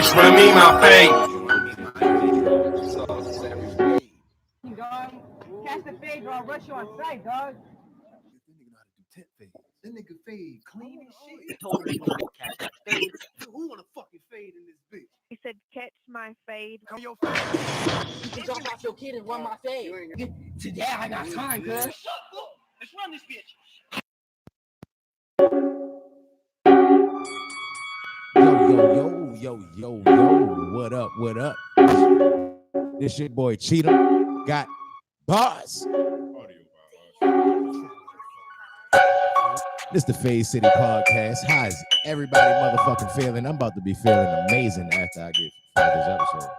bitch, run me my fade. Dog, catch the fade, or I'll rush you on sight, dog. That nigga fade clean and shit. He told her he was gonna catch that fade. Who wanna fucking fade in this bitch? He said, catch my fade. Come your fade. You can drop off your kid and run my fade. Today I got time, cuz. Let's run this bitch. Yo, what up, what up? This your boy Cheetah, got bars. This the Fade City Podcast. How's everybody motherfucking feeling? I'm about to be feeling amazing after I get through this episode.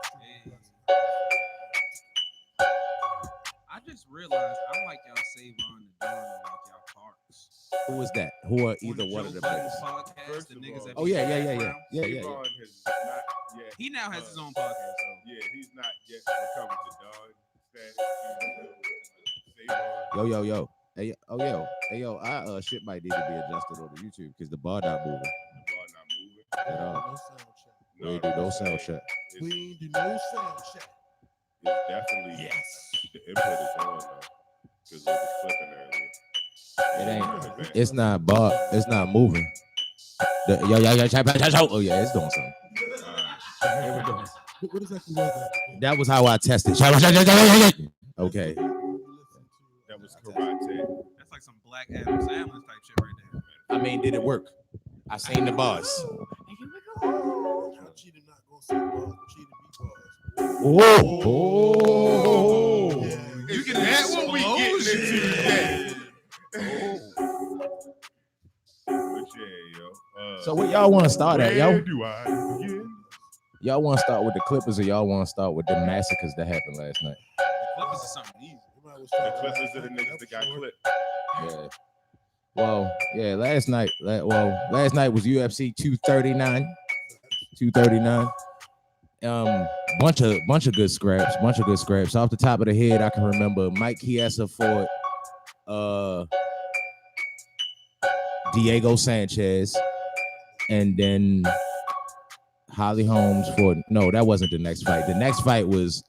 I just realized I'm like y'all Savon and Don, like y'all Parks. Who is that? Who are either one of the niggas? Podcast, the niggas that Oh yeah. He now has his own podcast. So. Yeah, he's not yet recovered the dog status. Yo. Hey yo, I shit might need to be adjusted on the YouTube because the bar not moving. The bar not moving. At all. No We ain't do no sound check. We ain't do no sound check. It's definitely the input is on though, because it was clipping earlier. It ain't. It's not bar. It's not moving. Yo. Oh yeah, it's doing something. Here we go. What is that? That was how I tested. Okay. That was karate. That's like some Black Adam Sandler type shit right there. I mean, did it work? I seen the bars. Cheetah not gonna say bars. Cheetah be bars. Whoa. Yeah. You can that's what we getting into today. But yeah, yo. So what y'all want to start at, yo? Where do I begin? Y'all want to start with the Clippers or y'all want to start with the massacres that happened last night? The Clippers is something easy. The Clippers are the niggas that got clipped. Yeah. Well, yeah, last night was UFC 239. Bunch of good scraps. Off the top of the head, I can remember Mike Chiesa fought Diego Sanchez, and then Holly Holmes fought. No, that wasn't the next fight. The next fight was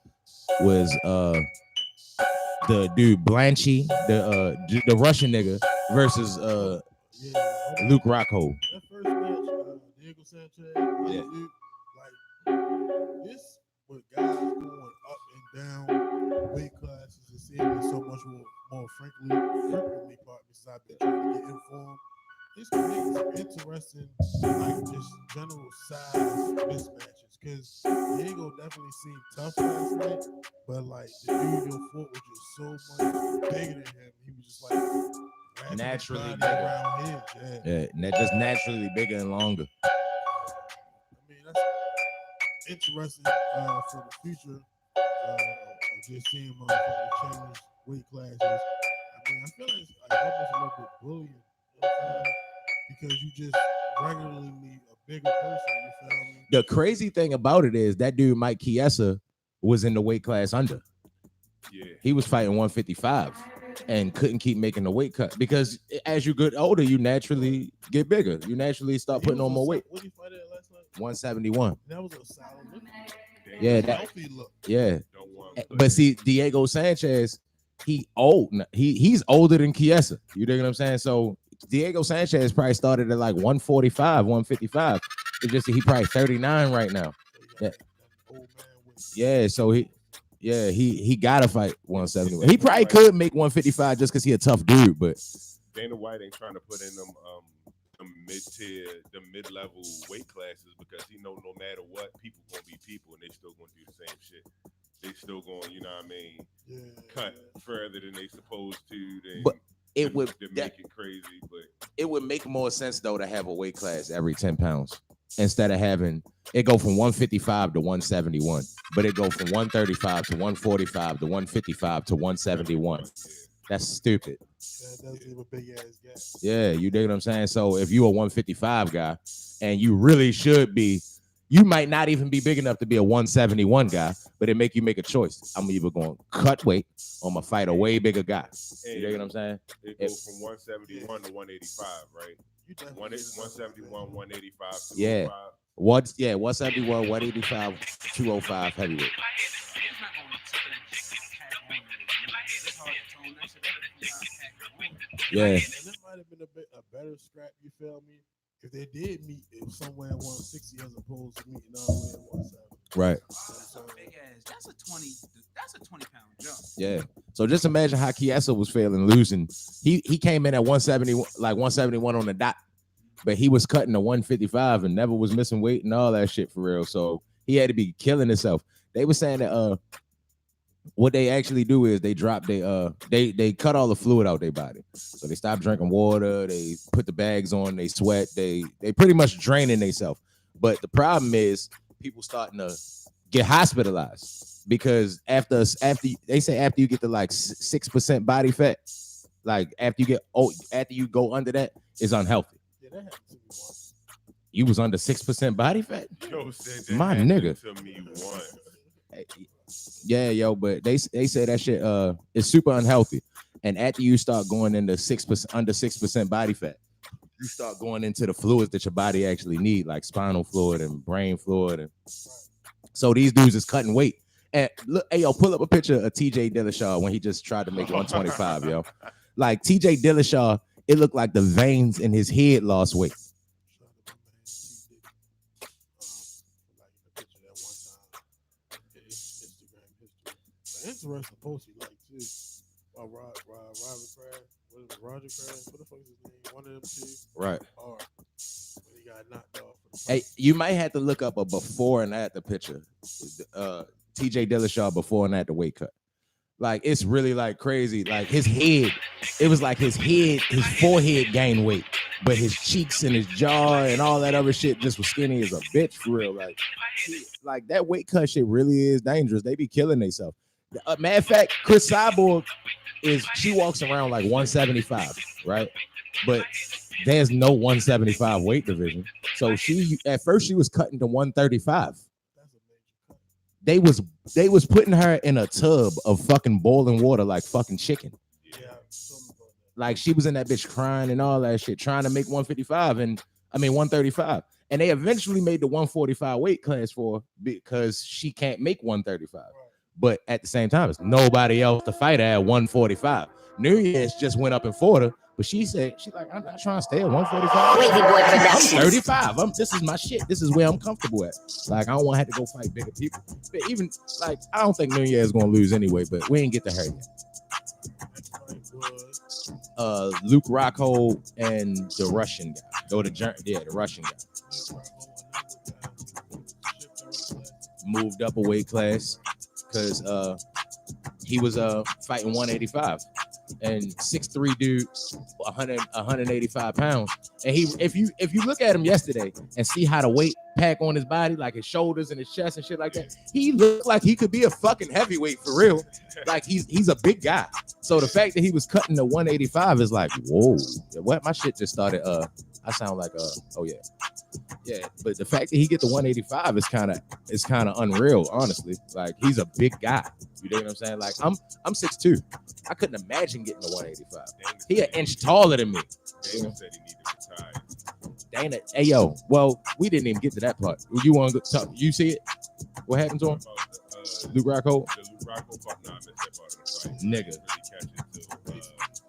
the dude Blanchie, the Russian nigga versus Luke Rockhold. That first match, Diego Sanchez, dude, like this, with guys going up and down weight classes and seeing it so much more frequently, because I've been trying to get informed. This makes interesting, like just general size mismatches. Because Diego definitely seemed tough last night, but like the dude your fought was just so much bigger than him. He was just like Naturally bigger. Around him. Yeah, just naturally bigger and longer. I mean, that's interesting for the future of just seeing motherfuckers change weight classes. I mean, I feel like it's almost a little bit bullying, you know what I'm saying? Because you just regularly meet a bigger person, you feel me? The crazy thing about it is that dude Mike Chiesa was in the weight class under. Yeah. He was fighting 155 and couldn't keep making the weight cut because as you get older, you naturally get bigger. You naturally start putting on more weight. What did he fight at last night? 171. That was a solid look. Yeah, healthy look. Yeah. But see, Diego Sanchez, he's older than Chiesa. You dig what I'm saying? So Diego Sanchez probably started at like 145, 155. It's just that he probably 39 right now. Yeah, so he gotta fight 171. He probably could make 155 just because he a tough dude, but Dana White ain't trying to put in them mid-tier, the mid-level weight classes because he know no matter what, people gonna be people and they still gonna do the same shit. They still going, you know what I mean, cut further than they supposed to. But it would make it crazy, but it would make more sense though to have a weight class every 10 pounds instead of having it go from 155 to 171, but it go from 135 to 145 to 155 to 171. That's stupid. That does leave a big ass gap. Yeah, you dig what I'm saying? So if you're a 155 guy and you really should be, you might not even be big enough to be a 171 guy, but it make you make a choice. I'm either going to cut weight or I'm going to fight a way bigger guy. You dig what I'm saying? It goes from 171 to 185, right? You definitely 171, 185, Yeah. 205. 171, 185, 205 heavyweight. It's not gonna sit there and pack on it. It's hard to tone that shit up if you gotta pack it on. Yeah. And that might have been a better scrap, you feel me? If they did meet somewhere at 160 as opposed to meeting all the way at 170. Right. That's a big ass. That's a 20-pound jump. Yeah. So just imagine how Chiesa was feeling losing. He came in at 170, like 171 on the dot, but he was cutting to 155 and never was missing weight and all that shit for real. So he had to be killing himself. They were saying that what they actually do is they drop they cut all the fluid out their body. So they stop drinking water, they put the bags on, they sweat, they pretty much draining themselves. But the problem is people starting to get hospitalized because after they say after you get to like 6% body fat, like after you go under that, it's unhealthy. Yeah, that happened to me once. You was under 6% body fat? Yo said that My happened nigga. to me once. Yeah, yo, but they say that shit is super unhealthy. And after you start going into 6% under 6% body fat, you start going into the fluids that your body actually need, like spinal fluid and brain fluid. And so these dudes is cutting weight. And look, hey, yo, pull up a picture of TJ Dillashaw when he just tried to make 125, yo. Like TJ Dillashaw, it looked like the veins in his head lost weight. Interesting post he liked too. Robert Kraft. What is it? Roger Kraft? What the fuck is his name? One of them two. Right. Or when he got knocked off. Hey, you might have to look up a before and after picture. TJ Dillashaw before and after weight cut. Like it's really like crazy. Like his head, it was like his forehead gained weight, but his cheeks and his jaw and all that other shit just was skinny as a bitch for real. Like that weight cut shit really is dangerous. They be killing themselves. Matter of fact, Chris Cyborg she walks around like 175, right? But there's no 175 weight division. So at first she was cutting to 135. They was putting her in a tub of fucking boiling water like fucking chicken. Like she was in that bitch crying and all that shit, trying to make 135. And they eventually made the 145 weight class for her because she can't make 135. But at the same time, it's nobody else to fight her at 145. Nunez just went up and fought her, but she said, I'm not trying to stay at 145. Wavy Boy Productions. I'm 35. This is my shit. This is where I'm comfortable at. Like, I don't want to have to go fight bigger people. But even, like, I don't think Nunez is going to lose anyway, but we ain't get to her yet. Luke Rockhold and the Russian guy. The Russian guy. Moved up a weight class. Because he was fighting 185 and 6'3" dude, 185 pounds. And if you look at him yesterday and see how the weight pack on his body, like his shoulders and his chest and shit like that, he looked like he could be a fucking heavyweight for real. Like he's a big guy. So the fact that he was cutting to 185 is like, whoa, what? My shit just started. I sound like oh yeah. Yeah, but the fact that he get to 185 is kind of unreal, honestly. Like he's a big guy. You know what I'm saying? Like I'm 6'2". I couldn't imagine getting to 185. He an inch taller than me. Dana said he needed to retire. Dana, hey yo, well, we didn't even get to that part. You want to talk? You see it? What happened to him? Luke Rockhold? The Luke Rockhold part, nah, I missed that part of the fight. Nigga. Really catch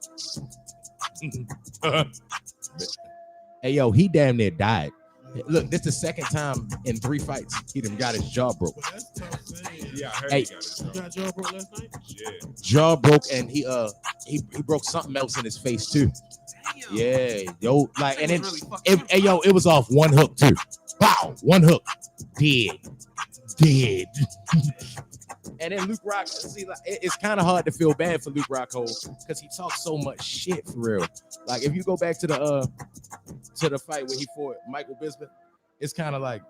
it till, Hey yo, he damn near died. Look, this is the second time in 3 fights he done got his jaw broke. But that's tough saying. Yeah, I heard Hey, he got his You got jaw broke last night? Yeah. jaw broke, and he broke something else in his face too. Damn. Yeah, yo, like, and Really it was off one hook too. Wow, one hook, dead. And then Luke Rock, see, like, it's kind of hard to feel bad for Luke Rockhold because he talks so much shit for real. Like if you go back to the fight where he fought Michael Bisping, it's kind of like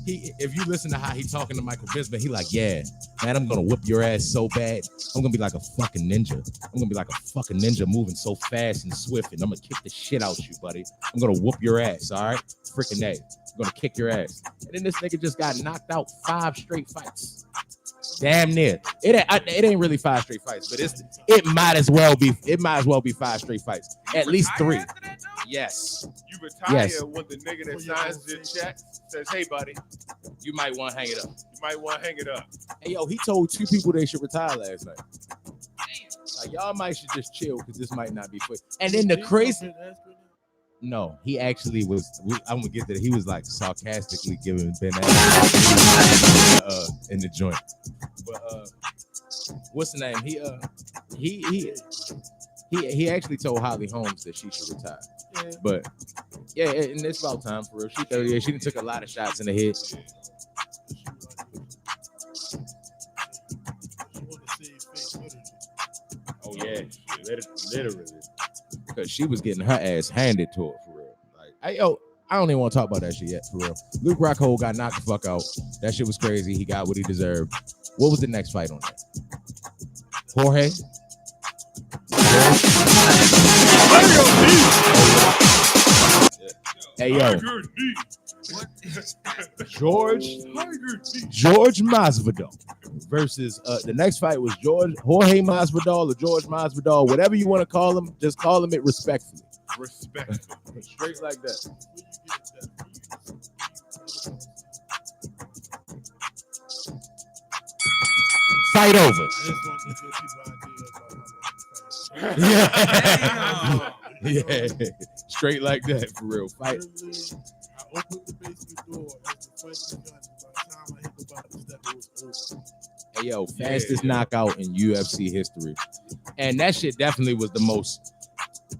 if you listen to how he talking to Michael Bisping, he like, yeah, man, I'm gonna whip your ass so bad, I'm gonna be like a fucking ninja. I'm gonna be like a fucking ninja moving so fast and swift, and I'm gonna kick the shit out you, buddy. I'm gonna whoop your ass, all right? Freaking A. I'm gonna kick your ass. And then this nigga just got knocked out 5 straight fights. Damn near. It ain't really 5 straight fights, but it might as well be 5 straight fights. At least 3. Yes. You retire Yes. when the nigga that signs your check says, "Hey, buddy, You might want to hang it up. you might want to hang it up." Hey, yo, he told 2 people they should retire last night. Like, y'all might should just chill because this might not be quick. And then the crazy. No, he actually was. I'm gonna get that. He was like sarcastically giving Ben in the joint. But what's the name? He actually told Holly Holmes that she should retire. Yeah. But yeah, and it's about time for real. She done took a lot of shots in the head. Oh yeah, literally, because she was getting her ass handed to her for real. Like, I don't even want to talk about that shit yet for real. Luke Rockhold got knocked the fuck out. That shit was crazy. He got what he deserved. What was the next fight on that? Jorge. Hey yo, George Masvidal versus the next fight was Jorge Masvidal or George Masvidal, whatever you want to call him. Just call him it respectfully. Respectful. Straight like that. Fight over. Yeah, straight like that for real. Fight. I opened the basement door as the fight begun. By the time I hit the bottom step, it was over. Hey yo, fastest knockout in UFC history, and that shit definitely was the most.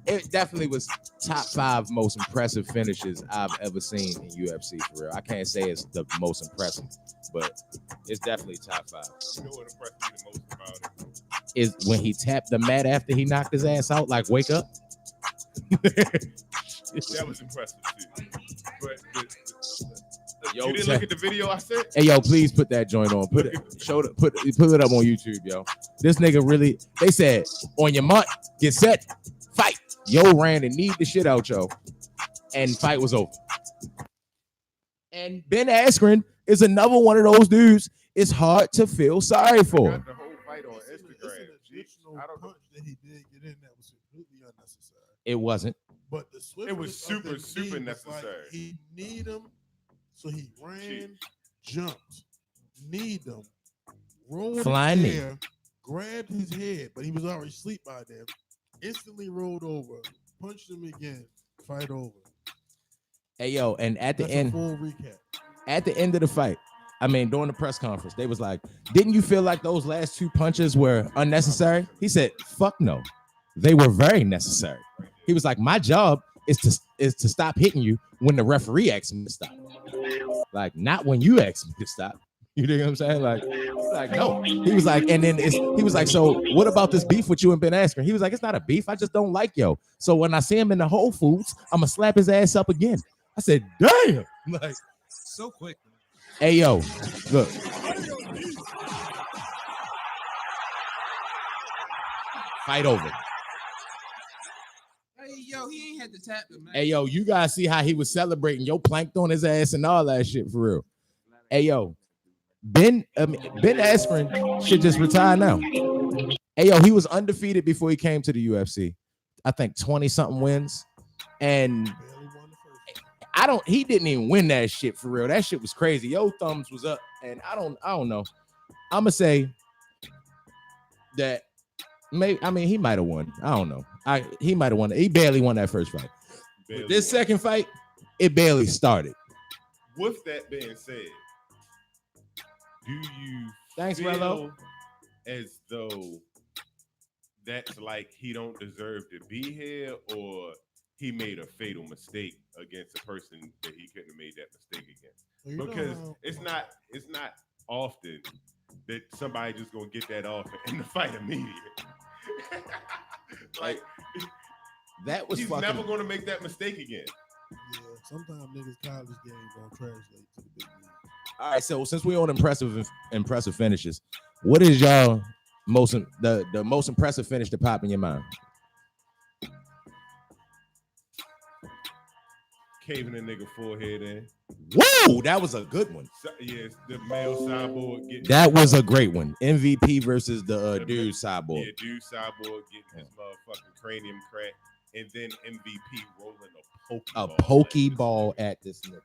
It definitely was top 5 most impressive finishes I've ever seen in UFC for real. I can't say it's the most impressive, but it's definitely top 5. You know what impressed me the most about it? Is when he tapped the mat after he knocked his ass out, like wake up. That was impressive too. But Yo, you didn't look at the video I sent? Hey yo, please put that joint on. Put it up on YouTube, yo. This nigga really. They said on your mark, get set, fight. Yo ran and kneed the shit out, yo, and fight was over. And Ben Askren is another one of those dudes. It's hard to feel sorry for. Got the whole fight on Instagram. I don't know that he did get in that was completely unnecessary. It wasn't. But the swiftness It was super necessary. necessary. He kneed him, so he ran, jumped, kneed him, rolled Flying his hair, grabbed his head, but he was already asleep by then. Instantly rolled over, punched him again, fight over. Hey yo, and at the That's end, a full recap. At the end of the fight, I mean, during the press conference, they was like, didn't you feel like those last 2 punches were unnecessary? He said, fuck no. They were very necessary. He was like, my job is to stop hitting you when the referee asks me to stop. Like, not when you ask me to stop. You know what I'm saying? Like no. He was like, and then he was like, so what about this beef with you and Ben Askren? He was like, it's not a beef. I just don't like yo. So when I see him in the Whole Foods, I'm gonna slap his ass up again. I said, damn. Like, So quick. hey yo, look. Fight over. Hey, yo, he ain't had to tap him, man. Hey yo, you guys see how he was celebrating? Yo, planked on his ass and all that shit for real. Hey yo, Ben Askren should just retire now. Hey yo, he was undefeated before he came to the UFC. I think 20 something wins, and he didn't even win that shit for real. That shit was crazy. Yo, thumbs was up, and I don't know. I'm gonna say that he might have won. I don't know. He might have won. He barely won that first fight. But this second fight, it barely started. With that being said, do you Thanks, feel Rello. as though that's like he don't deserve to be here, or he made a fatal mistake against a person that he couldn't have made that mistake against? Because it's not often that somebody just gonna get that off in the fight immediately. Like that was he's fucking... never gonna make that mistake again. Yeah, sometimes niggas college games don't translate to the big league. All right, so since we're on impressive finishes, what is y'all the most impressive finish to pop in your mind? Caving a nigga forehead in. Whoa, that was a good one. Yes, the male cyborg getting. That was a great one. MVP versus the dude cyborg. Yeah, dude cyborg getting his motherfucking cranium cracked. and then MVP rolling A a pokeball at this nigga.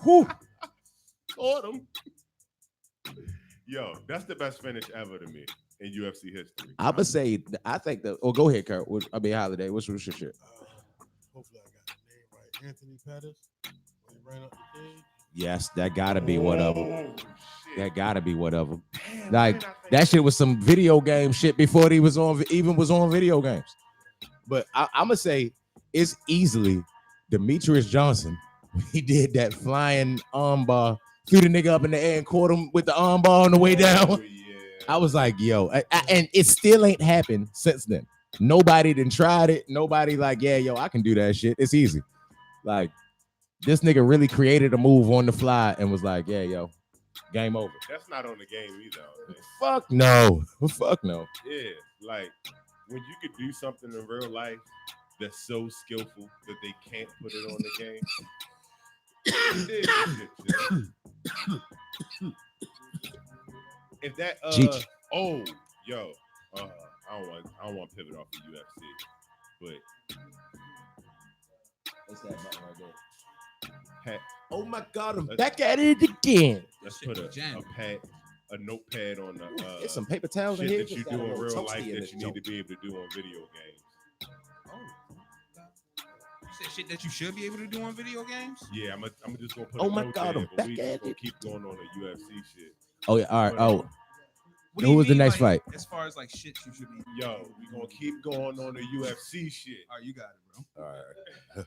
Whew. Caught him. Yo, that's the best finish ever to me in UFC history. I would say, I think that. Oh, go ahead, Kurt. I mean, Holiday. What's your shit? Hopefully, I got the name right. Anthony Pettis. When he ran up the cage. Yes, that gotta be one of them. Shit. That gotta be one of them. Damn, Like that shit was some video game shit before he was on video games. But I'm gonna say it's easily Demetrius Johnson when he did that flying armbar, threw the nigga up in the air and caught him with the armbar on the way down. Oh, yeah. I was like, yo, and it still ain't happened since then. Nobody done tried it. Nobody like, yeah, yo, I can do that shit. It's easy. Like this nigga really created a move on the fly and was like, yeah, yo, game over. That's not on the game either. Man. Fuck no. Fuck no. Yeah, like when you could do something in real life that's so skillful that they can't put it on the game. He did this shit, if that oh yo I don't want to pivot off the UFC, but what's that button right there? Pat, Oh my god, I'm back at it again. let's put a notepad on the There's some paper towels in shit here. that you Just got do a in little real toasty life in that this you joint. need to be able to do on video games. You said shit that you should be able to do on video games. Yeah, I'm just gonna put. Oh a my note God, there, I'm but we back just at gonna it. keep going on the UFC shit. Oh yeah, all right. Oh, What do Who you was the mean, next like, fight? As far as like shit you should be. Yo, we gonna keep going on the UFC shit. All right, you got it, bro.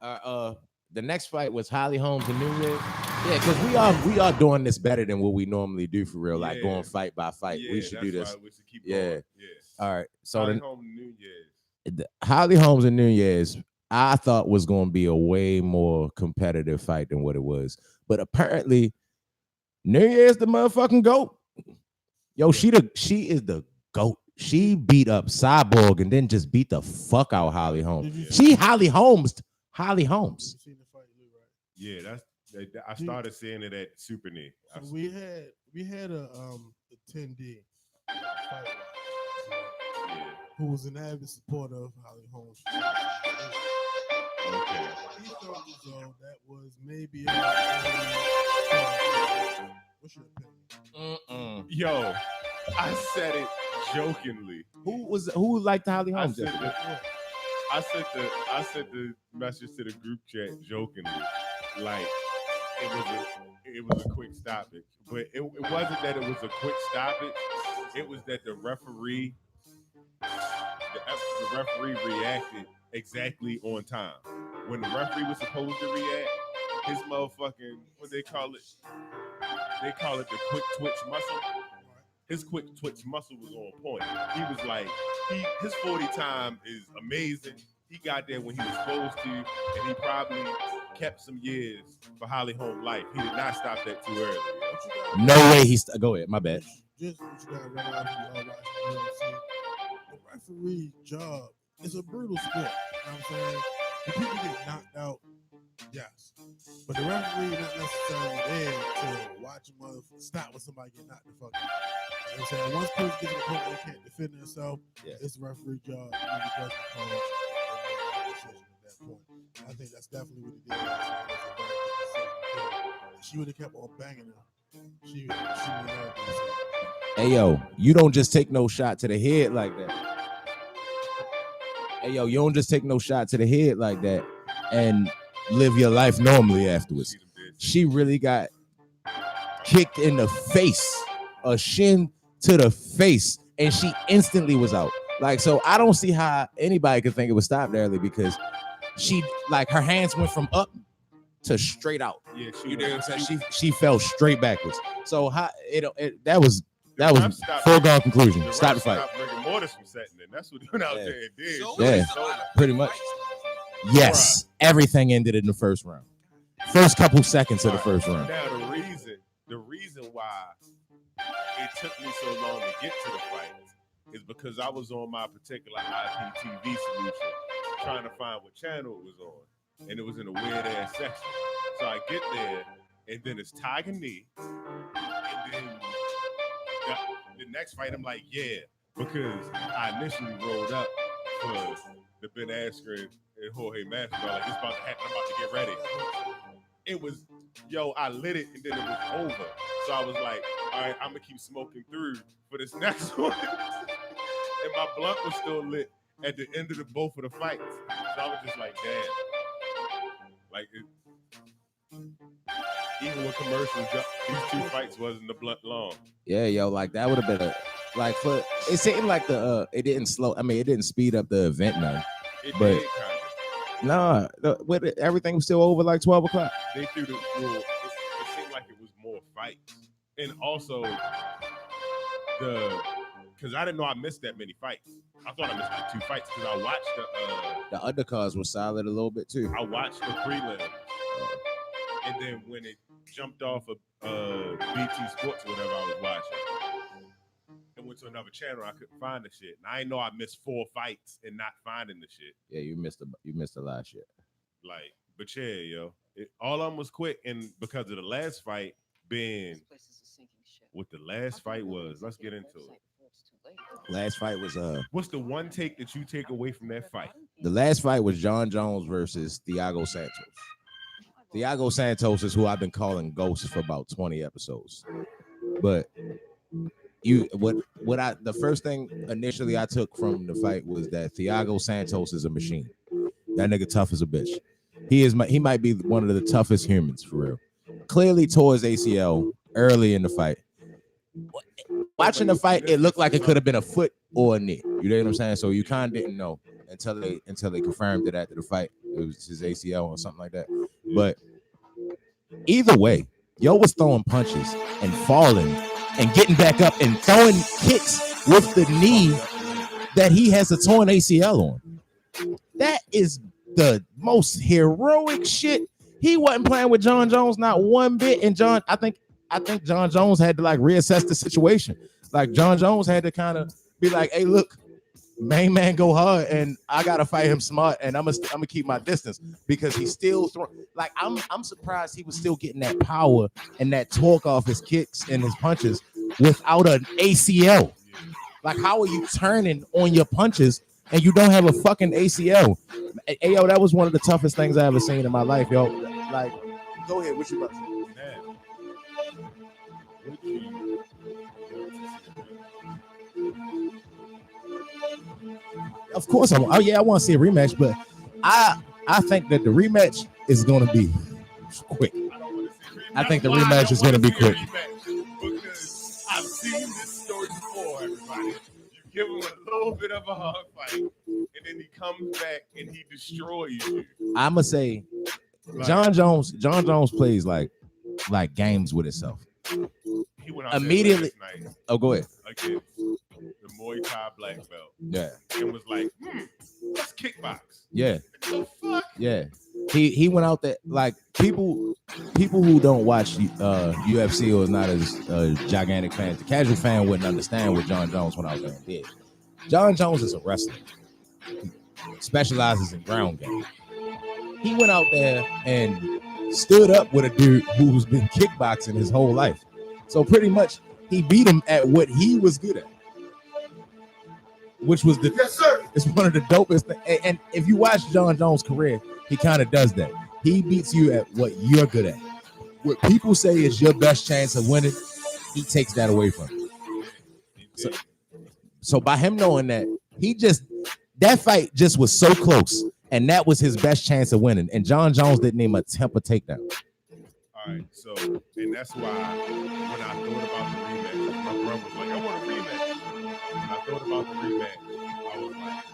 all right. The next fight was Holly Holmes and Nunez. Yeah, because we are doing this better than what we normally do for real, like Yeah. going fight by fight. Yeah, We should do that's this. why we should keep Yeah. going. Yeah. All right. So Holly then Holm Nunez. Holly Holmes and Nunez, I thought was going to be a way more competitive fight than what it was, but apparently Nunez the motherfucking GOAT. Yo, she is the GOAT. She beat up Cyborg and then just beat the fuck out Holly Holmes. She Holly Holmes. You seen the fight, Lou, right? Yeah, I started seeing it at Super Knee. So we had a 10D fight who was an avid supporter of Holly Holmes. Okay. He felt as though that was maybe a what's your opinion? Yo, I said it jokingly. Who liked Holly I Holmes? sent the message to the group chat jokingly, like it was a quick stoppage, but it wasn't that it was a quick stoppage. It was that the referee reacted exactly on time. When the referee was supposed to react, his motherfucking what they call it the quick twitch muscle. His quick twitch muscle was on point. He was like, his 40 time is amazing. He got there when he was supposed to, and he probably kept some years for Holly Holm life. He did not stop that too early. No way go ahead. My bad. Just what you gotta realize when y'all watching UFC. The referee job is a brutal sport. You know what I'm saying? The people get knocked out, yes. But the referee not necessarily there to watch a motherfucker stop when somebody get knocked the fuck out. You know what I'm saying? Once person gets to the point where they can't defend themselves, it's the referee job to make the judgment call and make a decision at that point. I think that's definitely what it did. She would have kept on banging her. She would have never been safe. Hey yo, you don't just take no shot to the head like that. Hey yo, you don't just take no shot to the head like that and live your life normally afterwards. She really got kicked in the face, a shin to the face, and she instantly was out. Like, so I don't see how anybody could think it was stopped early because she, like, her hands went from up to straight out. Yeah, you know what I'm saying? She fell straight backwards. So how that was foregone conclusion. Stop the fight. Rigor mortis from setting in. That's what he went out there and did. Yeah, pretty much. Yes, everything ended in the first round. First couple seconds of the first round. Now the reason why it took me so long to get to the fight is because I was on my particular IPTV solution trying to find what channel it was on, and it was in a weird ass section. So I get there, and then it's Tiger Knee, and then the next fight I'm like, yeah, because I initially rolled up for the Ben Askren and Jorge Masvidal. Like, it's about to happen. I'm about to get ready. It was, I lit it and then it was over. So I was like, all right, I'm gonna keep smoking through for this next one. And my blunt was still lit at the end of both of the fights. So I was just like, damn. Like, even with commercials, these two fights wasn't the blunt long. Yeah, yo, like that would have been it seemed like it didn't it didn't speed up the event none. It But did kind of. Nah, everything was still over like 12 o'clock. They threw it seemed like it was more fights. And also because I didn't know I missed that many fights. I thought I missed the 2 fights because I watched the undercards were solid a little bit too. I watched the prelims. And then when it jumped off of BT Sports or whatever I was watching, and went to another channel, I couldn't find the shit. And I didn't know I missed 4 fights and not finding the shit. Yeah, you missed a lot of shit. Like, but yeah, all of them was quick, and because of the last fight being what the last fight was, let's get into it. Last fight was What's the one take that you take away from that fight? The last fight was John Jones versus Thiago Santos. Thiago Santos is who I've been calling Ghost for about 20 episodes. But the first thing initially I took from the fight was that Thiago Santos is a machine. That nigga tough as a bitch. He might be one of the toughest humans for real. Clearly tore his ACL early in the fight. Watching the fight, it looked like it could have been a foot or a knee. You know what I'm saying? So you kind of didn't know until they confirmed it after the fight. It was his ACL or something like that. But either way, yo was throwing punches and falling and getting back up and throwing kicks with the knee that he has a torn ACL on. That is the most heroic shit. He wasn't playing with John Jones not one bit. And I think John Jones had to like reassess the situation. Like John Jones had to kind of be like, hey, look, main man go hard and I gotta fight him smart and I'm gonna keep my distance because he's still throwing. Like I'm surprised he was still getting that power and that torque off his kicks and his punches without an ACL. Like, how are you turning on your punches and you don't have a fucking ACL? Hey, yo, that was one of the toughest things I ever seen in my life, yo. Like, go ahead, what you about to say? Of course, I want to see a rematch, but I think that the rematch is going to be quick. I think the rematch is going to be quick. Because I've seen this story before, everybody. You give him a little bit of a hard fight, and then he comes back and he destroys you. I'm gonna say, John Jones plays like games with himself. He went out immediately. Night, go ahead. Against the Muay Thai black belt. Yeah. And was like, let's kickbox. Yeah. The fuck? Yeah. He went out there like people who don't watch UFC or is not as gigantic fans. The casual fan wouldn't understand what John Jones went out there and did. John Jones is a wrestler. He specializes in ground game. He went out there and stood up with a dude who's been kickboxing his whole life. So pretty much he beat him at what he was good at, which was it's one of the dopest things. And if you watch John Jones' career, he kind of does that. He beats you at what you're good at. What people say is your best chance of winning, he takes that away from you. So by him knowing that, that fight just was so close, and that was his best chance of winning. And John Jones didn't even attempt a takedown. All right, so, and that's why when I thought about the rematch, my brother was like, I want a rematch. When I thought about the rematch, I was like,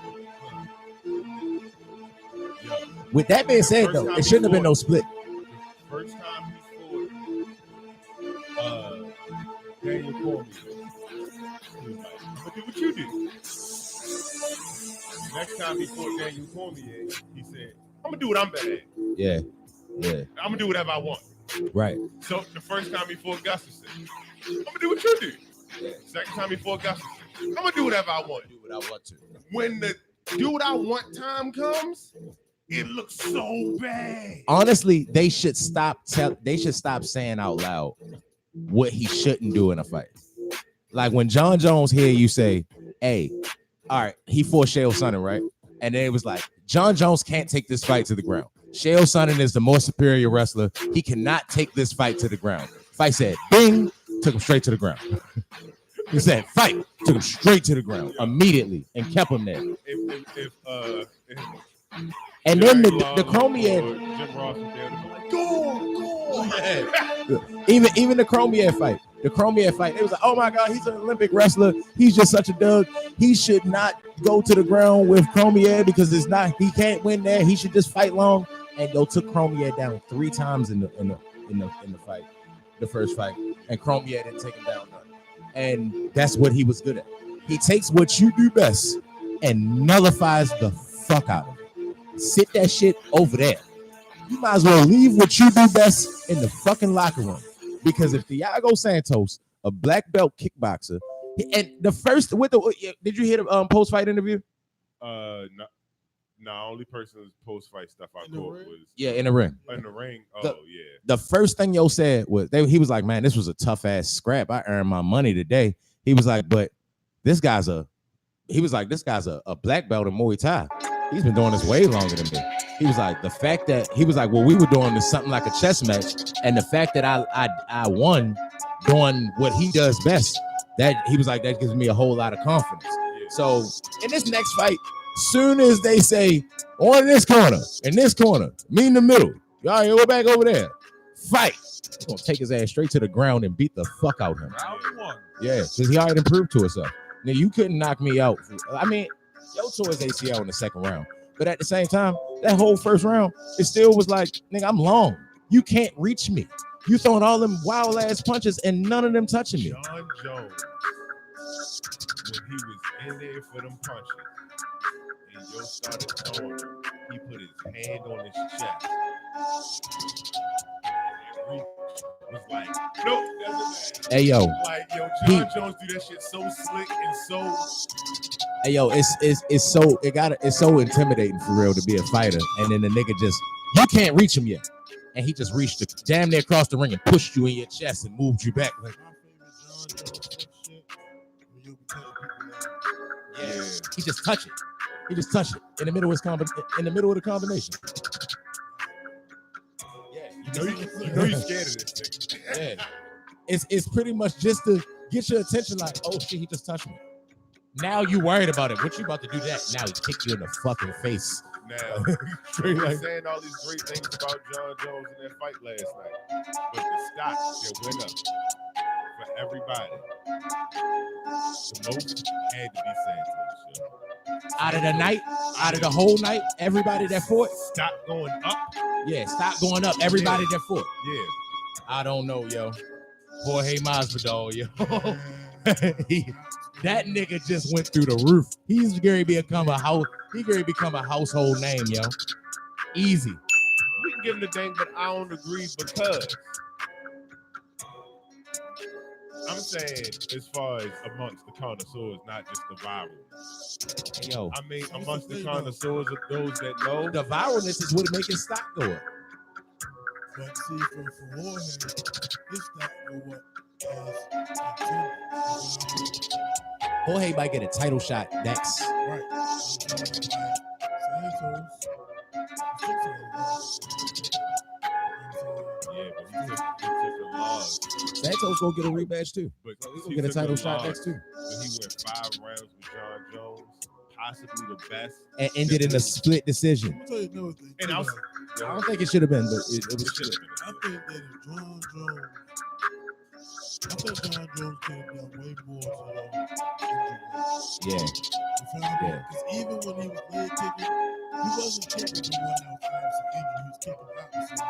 yo. With that being said, though, it shouldn't have been no split. The first time he fought Daniel Cormier, he was like, I'm gonna do what you do. The next time he fought Daniel Cormier, he said, I'm gonna do what I'm better at. Yeah. I'm gonna do whatever I want. Right. So the first time he fought Gustafson, I'm gonna do what you do. Yeah. Second time he fought Gustafson, I'm gonna do whatever I want. Do what I want to. When the do what I want time comes, it looks so bad. Honestly, they should stop saying out loud what he shouldn't do in a fight. Like when John Jones hear you say, hey, all right, he fought Chael Sonnen, right? And then it was like, John Jones can't take this fight to the ground. Chael Sonnen is the more superior wrestler. He cannot take this fight to the ground. Fight said, bing, took him straight to the ground. He said, fight, took him straight to the ground immediately and kept him there. And then the Cormier, Jim Ross was there to be like, even the Cormier fight, it was like, oh my God, he's an Olympic wrestler. He's just such a dog. He should not go to the ground with Cormier because he can't win there. He should just fight long. And yo took Cormier down 3 times in the fight, the first fight, and Cormier didn't take him down none. And that's what he was good at. He takes what you do best and nullifies the fuck out of it. Sit that shit over there. You might as well leave what you do best in the fucking locker room. Because if Thiago Santos, a black belt kickboxer, and the first did you hear the post-fight interview? No, only person's post-fight stuff I caught was in the ring. In the ring. The first thing Yo said was he was like, man, this was a tough ass scrap. I earned my money today. He was like, but this guy's a black belt in Muay Thai. He's been doing this way longer than me. He was like, well, we were doing this something like a chess match, and the fact that I won doing what he does best, that he was like, that gives me a whole lot of confidence. So in this next fight, soon as they say on this corner, me in the middle, y'all go back over there, fight. He's gonna take his ass straight to the ground and beat the fuck out of him. Yeah, because he already proved to himself. Now you couldn't knock me out. I mean, Yo tore his ACL in the second round, but at the same time, that whole first round, it still was like, nigga, I'm long. You can't reach me. You throwing all them wild ass punches and none of them touching me. John Jones, when he was in there for them punches, and Yo started throwing them, he put his hand on his chest. Was like, nope, that's hey yo, like yo, John Jones do that shit so slick and so. Hey yo, it's so intimidating for real to be a fighter, and then the nigga you can't reach him yet, and he just reached damn near across the ring and pushed you in your chest and moved you back. Like, he just touched it. He just touched it in the middle of the combination. You know you're scared of this thing. Yeah. It's pretty much just to get your attention like, oh shit, he just touched me. Now you worried about it. What you about to do that? Now he kicked you in the fucking face. Now, we were saying all these great things about John Jones in that fight last night. But the stock that went up for everybody, the most had to be Santos. Out of the night, out of the whole night, everybody that fought. Stock going up. Yeah, stock going up. Everybody that fought. Yeah. I don't know, yo. Jorge Masvidal, yo. That nigga just went through the roof. He's going to become a household name, yo. Easy. We can give him the thing, but I don't agree because I'm saying as far as amongst the connoisseurs, not just the viral. Yo, I mean, amongst the connoisseurs of those that know, the viralness is what making stock go up. But see, for Jorge, his stock go up as Jorge might get a title shot next. Right. but he took a loss. Santos gonna get a rematch too. But he's gonna get a title shot next too. But he went 5 rounds with John Jones, possibly the best, and ended in a split decision. I'll tell you another thing. And I don't think it should have been, but it was. should have been. I think that if John Jones, I think John Jones could have done way more to Yeah. Because even when he was leg kicking, he wasn't kicking the one that was having some injury. He was kicking opposite.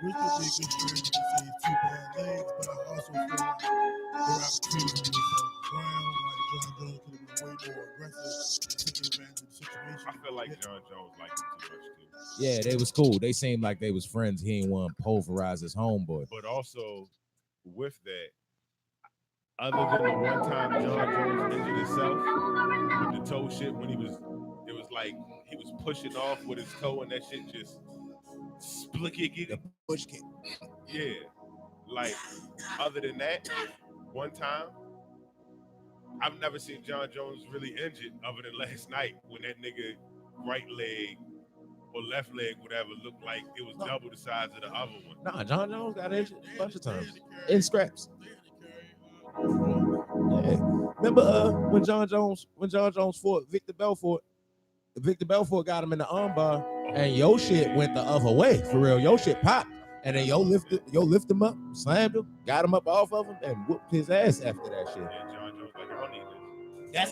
Which would be a good strategy to say it's 2 bad legs, but I also feel like there are opportunities on the ground. Like John Jones could have been way more aggressive, taking advantage of the situation. I feel like John Jones liked him too much too. Yeah, they was cool. They seemed like they was friends. He ain't want to pulverize his homeboy. But also with that, other than the one time John Jones injured himself with the toe shit when it was like he was pushing off with his toe and that shit just split kick. The push kick. Yeah. Like, other than that, one time, I've never seen John Jones really injured other than last night when that nigga right leg or left leg, whatever, looked like it was double the size of the other one. Nah, John Jones got injured a bunch of times in scraps. Yeah. Remember when John Jones fought Victor Belfort? Victor Belfort got him in the armbar, and your shit went the other way for real. Your shit popped, and then yo lift him up, slammed him, got him up off of him, and whooped his ass after that shit. Yeah, John Jones like, I don't need this. That's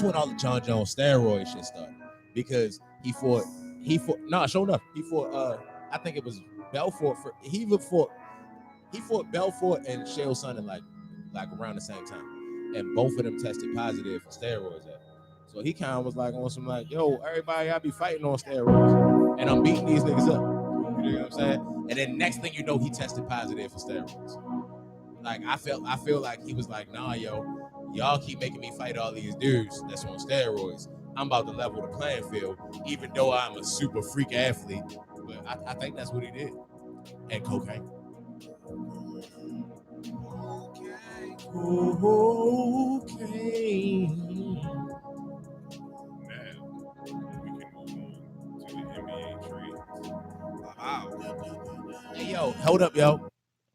when all the John Jones steroid shit started, because he fought I think it was Belfort he fought Belfort and Chael Sonnen like around the same time, and both of them tested positive for steroids. So he kind of was like on some like, yo, everybody, I be fighting on steroids, and I'm beating these niggas up. You know what I'm saying? And then next thing you know, he tested positive for steroids. Like I feel like he was like, nah, yo, y'all keep making me fight all these dudes that's on steroids. I'm about to level the playing field, even though I'm a super freak athlete. But I think that's what he did. And cocaine. Cocaine. Now, we can move on to the NBA trades. Wow. Hey, yo, hold up, yo.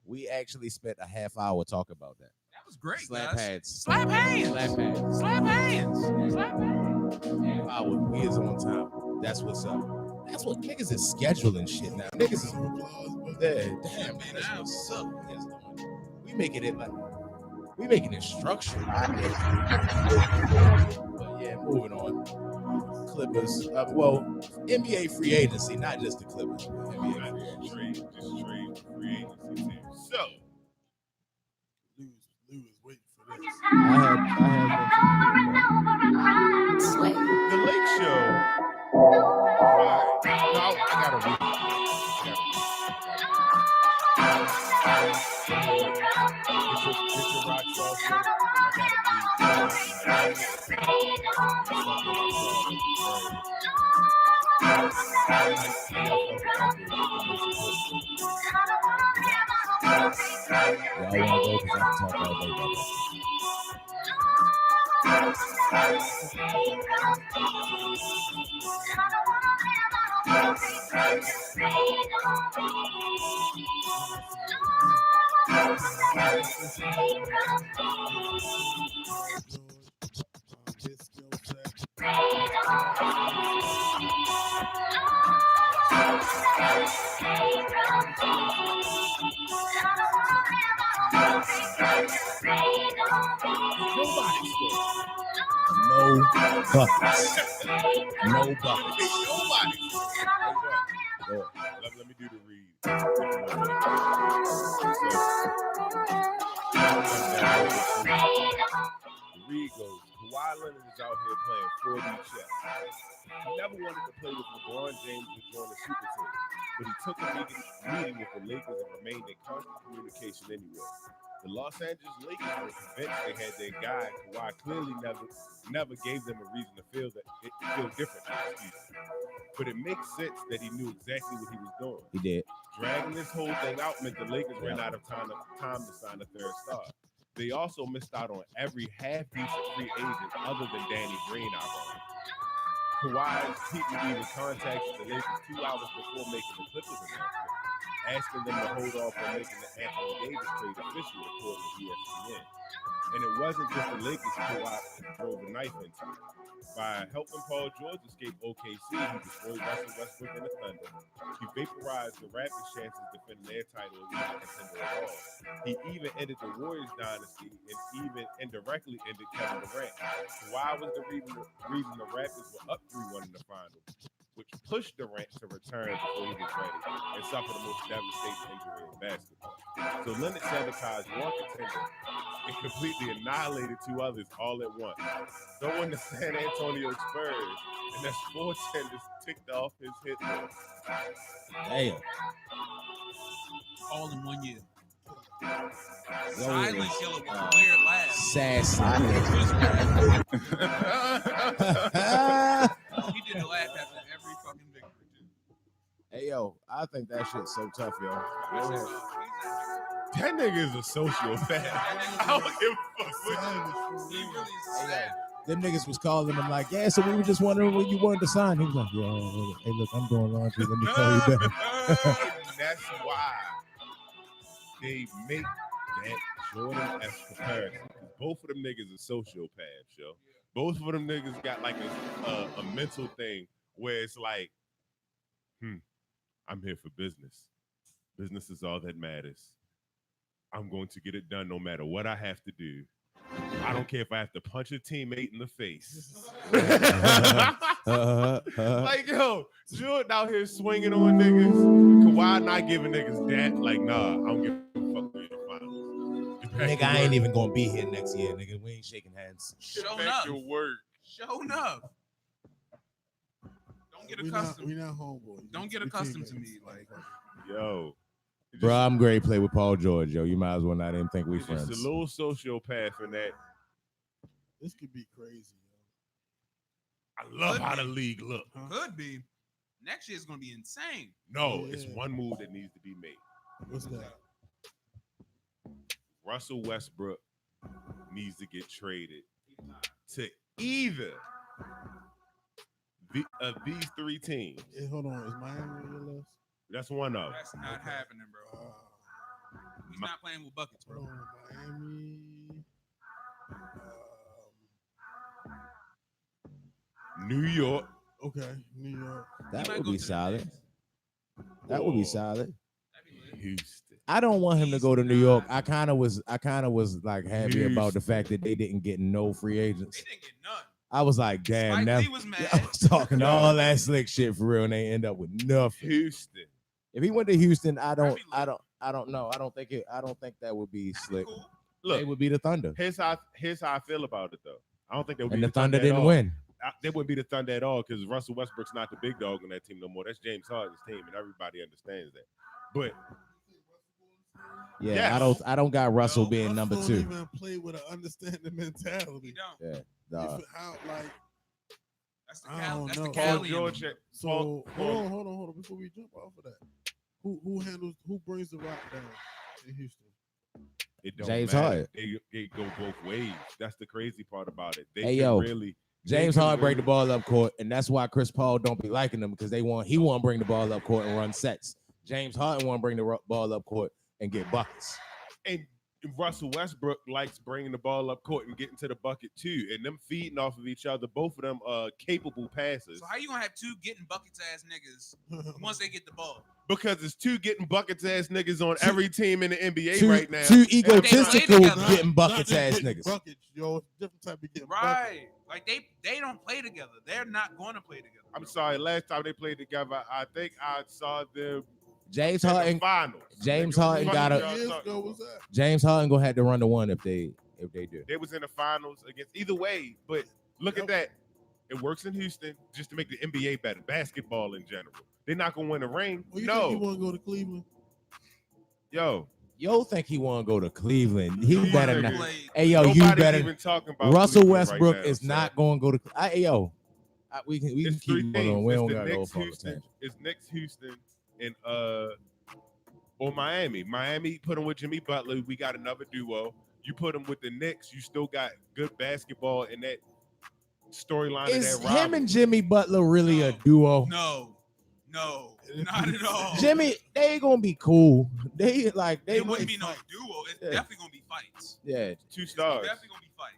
We actually spent a half hour talking about that. That was great, Slap guys. hands. Slap hands. Slap hands. Slap hands. Slap hands. Half hour. We is on time. That's what's up. That's what niggas is scheduling shit now. Niggas is damn, man. That's what's up. We making it structured. But yeah, moving on. Clippers. NBA free agency, not just the Clippers. But NBA free agency. Just trade free agency too. So, Lou is waiting for this. the Lake Show. Right. No, I gotta read it. It's a rock sauce. No buckets. No buckets. Let me do the read. The read goes, Kawhi Leonard is out here playing 4D chess. He never wanted to play with LeBron James to join the super team, but he took a meeting with the Lakers and remained in constant communication anyway. The Los Angeles Lakers were convinced they had their guy. Kawhi clearly never gave them a reason to feel different. But it makes sense that he knew exactly what he was doing. He did. Dragging this whole thing out meant the Lakers ran out of time to sign a third star. They also missed out on every half-decent free agent other than Danny Green, Kawhi's people even contacted the Lakers 2 hours before making the Clippers announcement, asking them to hold off on making the Anthony Davis trade official, according to ESPN. And it wasn't just the Lakers Kawhi drove a knife into. By helping Paul George escape OKC, he destroyed Russell Westbrook and the Thunder. He vaporized the Raptors' chances defending their title as a contender at all. He even ended the Warriors dynasty and even indirectly ended Kevin Durant. Kawhi was the reason the Raptors were up 3-1 in the finals, which pushed Durant to return before he was ready and suffer the most devastating injury in basketball. So Leonard sabotaged one contender and completely annihilated 2 others all at once. Throwing the San Antonio Spurs, and that's 4 tenders ticked off his hit list. Damn. All in 1 year. Yo, Silent killer with a weird laugh. Sad silent. He did the laugh after every fucking victory, too. Hey, yo, I think that shit's so tough, yo. That nigga is a sociopath. I don't give a fuck. He really is sad. them niggas was calling him like, yeah, so we were just wondering when you wanted to sign. He was like, yo, hey, look, I'm doing laundry. Let me call you back. And that's why they make that Jordan-esque comparison. Both of them niggas are sociopaths, yo. Both of them niggas got like a mental thing where it's like, I'm here for business. Business is all that matters. I'm going to get it done no matter what I have to do. I don't care if I have to punch a teammate in the face. Like, yo, Jordan out here swinging on niggas. Kawhi not giving niggas that. Like, nah, I don't give a fuck with the finals. Nigga, I ain't even gonna be here next year, nigga. We ain't shaking hands. Show Back enough. to work. Show enough. Don't get accustomed. We not homeboys. Don't get accustomed to me. Like, Yo. Bro, I'm great. Play with Paul George, yo. You might as well not even think we It's friends. just a little sociopath in that. This could be crazy. I love how the league look. could be. Next year is going to be insane. No, Yeah. it's one move that needs to be made. What's that? Russell Westbrook needs to get traded to either of these three teams. Hey, hold on. Is Miami on your list? That's one of them. That's not happening, bro. He's not playing with buckets, bro. Hold on. Miami. New York. Okay. New York. That might would go be to the solid. Knicks. That would be Whoa. solid. That'd be lit. Houston. I don't want him to go to New York. Nah. I kind of was like happy about the fact that they didn't get no free agents. They didn't get none. I was like, damn, Spike now Lee was mad. I was talking all that slick shit for real, and they end up with nothing. Houston. If he went to Houston, I don't That'd be lit. know. I don't think that would be That'd be slick. cool. They Look, would be the Thunder, here's how I feel about it though. I don't think they would and be the Thunder at didn't all. win. They wouldn't be the Thunder at all because Russell Westbrook's not the big dog on that team no more. That's James Harden's team, and everybody understands that. But Yeah, Yes. I don't got Russell No, being number Don't 2. even play with an understanding He mentality. don't. Yeah, nah. How like That's the I Cal. don't That's know. the Paul Cali. in George, him. so? Hold on. Before we jump off of that, who brings the rock down in Houston? it don't James matter. Harden. They go both ways. That's the crazy part about it. They Hey, can yo. really James can Harden break the really- ball up court, and that's why Chris Paul don't be liking him because he want to bring the ball up court and run sets. James Harden want to bring the ball up court and get buckets. and Russell Westbrook likes bringing the ball up court and getting to the bucket too, and them feeding off of each other. Both of them are capable passers So how you gonna have two getting buckets ass niggas once they get the ball? because it's two getting buckets ass niggas on every team in the NBA Two, right now. two They egotistical play together. getting buckets Not ass just getting niggas. Buckets, yo. Different type of getting buckets. Right. Like they don't play together. They're not going to play together. I'm sorry. Last time they played together, I think I saw them James in the Harden, finals. James Nigga, Harden what got the a- fuck Years y'all ago talking was about? that? James Harden gonna have to run the one if they do. They was in the finals against either way, but look at that. It works in Houston just to make the NBA better, basketball in general. They're not gonna win a ring. Well, you think you No, want to go to Cleveland? yo, Yo, think he want to go to Cleveland? He Nobody better nigga not. Play. Hey, yo, you nobody's better. even talking about Russell Cleveland Westbrook right now, is so. not going to go to. We can It's keep three moving teams. on. We It's don't the got to go Knicks, off on a Houston. tangent. It's Knicks, Houston, and or Miami. Miami put them with Jimmy Butler. We got another duo. You put them with the Knicks. You still got good basketball in that storyline. Is of that him rivalry. and Jimmy Butler really a duo? No, not at all. Jimmy, they gonna be cool. They It might wouldn't be no duo. It's Yeah. definitely gonna be fights. Yeah. Two It's stars. definitely gonna be fights.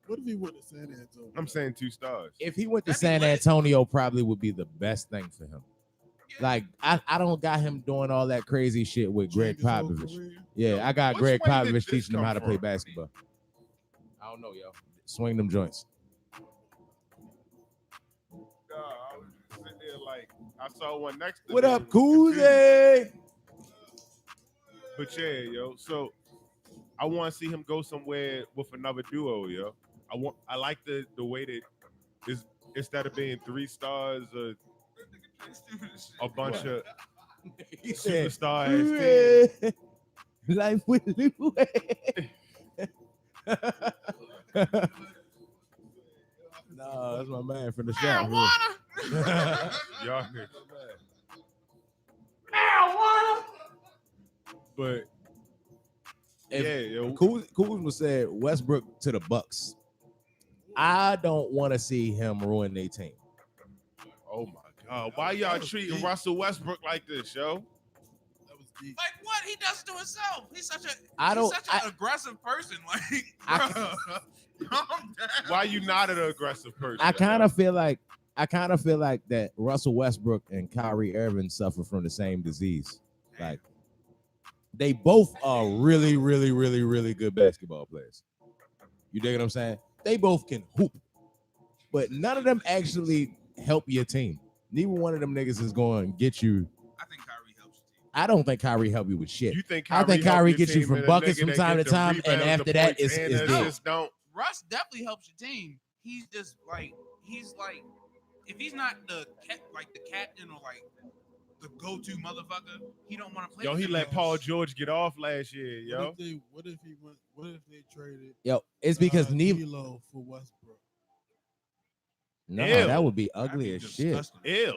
What if he went to San Antonio? I'm saying 2 stars. If he went to That'd be San lit. Antonio, probably would be the best thing for him. Yeah. Like I don't got him doing all that crazy shit with Greg Change his whole Popovich. career? Yeah, I got Which Greg way did Popovich this teaching him come how to play from? basketball. I don't know, yo. Swing them joints. Nah, I was just sitting there like I saw one next to What me up, and was confused. Koozie? But yeah, yo. So I want to see him go somewhere with another duo, yo. I like the way that is instead of being 3 stars, a bunch of He said, superstar ass teams. Life with Lou. No, that's my man from the shop. Y'all niggas. But If yeah, yo. Kuzma said Westbrook to the Bucks. I don't want to see him ruin their team. Oh my God! Why y'all treating Russell Westbrook like this, yo? That was deep. Like what? He does it to himself. He's such an aggressive person. Like, bro, calm down. Why you not an aggressive person? I kind of feel like that Russell Westbrook and Kyrie Irving suffer from the same disease. Like they both are really, really, really, really good basketball players. You dig what I'm saying? They both can hoop, but none of them actually help your team. Neither one of them niggas is going to get you. I think Kyrie helps your team. I don't think Kyrie help you with shit. You think I think Kyrie gets you team from and a buckets nigga from that time to get the time, and rebounds, after the that, points, it's and dead. assists don't. Russ definitely helps your team. He's just like if he's not the captain or like the go-to motherfucker, he don't want to play. Yo, he let Paul George get off last year, yo. What if they traded? Yo, it's because D'Lo for Westbrook. No, Ew. that would be ugly as shit. Ew.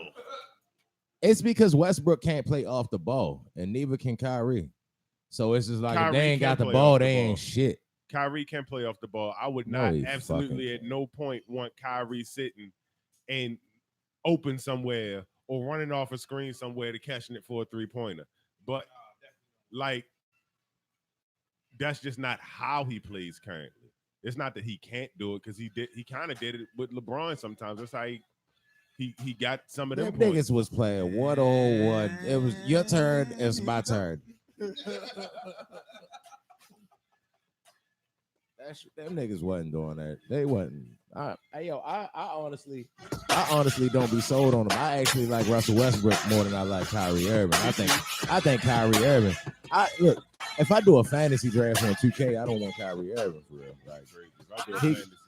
It's because Westbrook can't play off the ball, and neither can Kyrie. So it's just like if Kyrie they ain't got can the play ball, off the they ball. ain't shit. Kyrie can play off the ball. I would No, not he absolutely fucking at no point want Kyrie sitting and open somewhere or running off a screen somewhere to catching it for a three-pointer. But like that's just not how he plays currently. It's not that he can't do it because he kind of did it with LeBron sometimes. That's how he got some of them Them points. niggas was playing 1-on-1. It was your turn, it's my turn. Them niggas wasn't doing that. They wasn't. I honestly don't be sold on them. I actually like Russell Westbrook more than I like Kyrie Irving. I think Kyrie Irving. Look, if I do a fantasy draft on 2K, I don't want Kyrie Irving for real. Like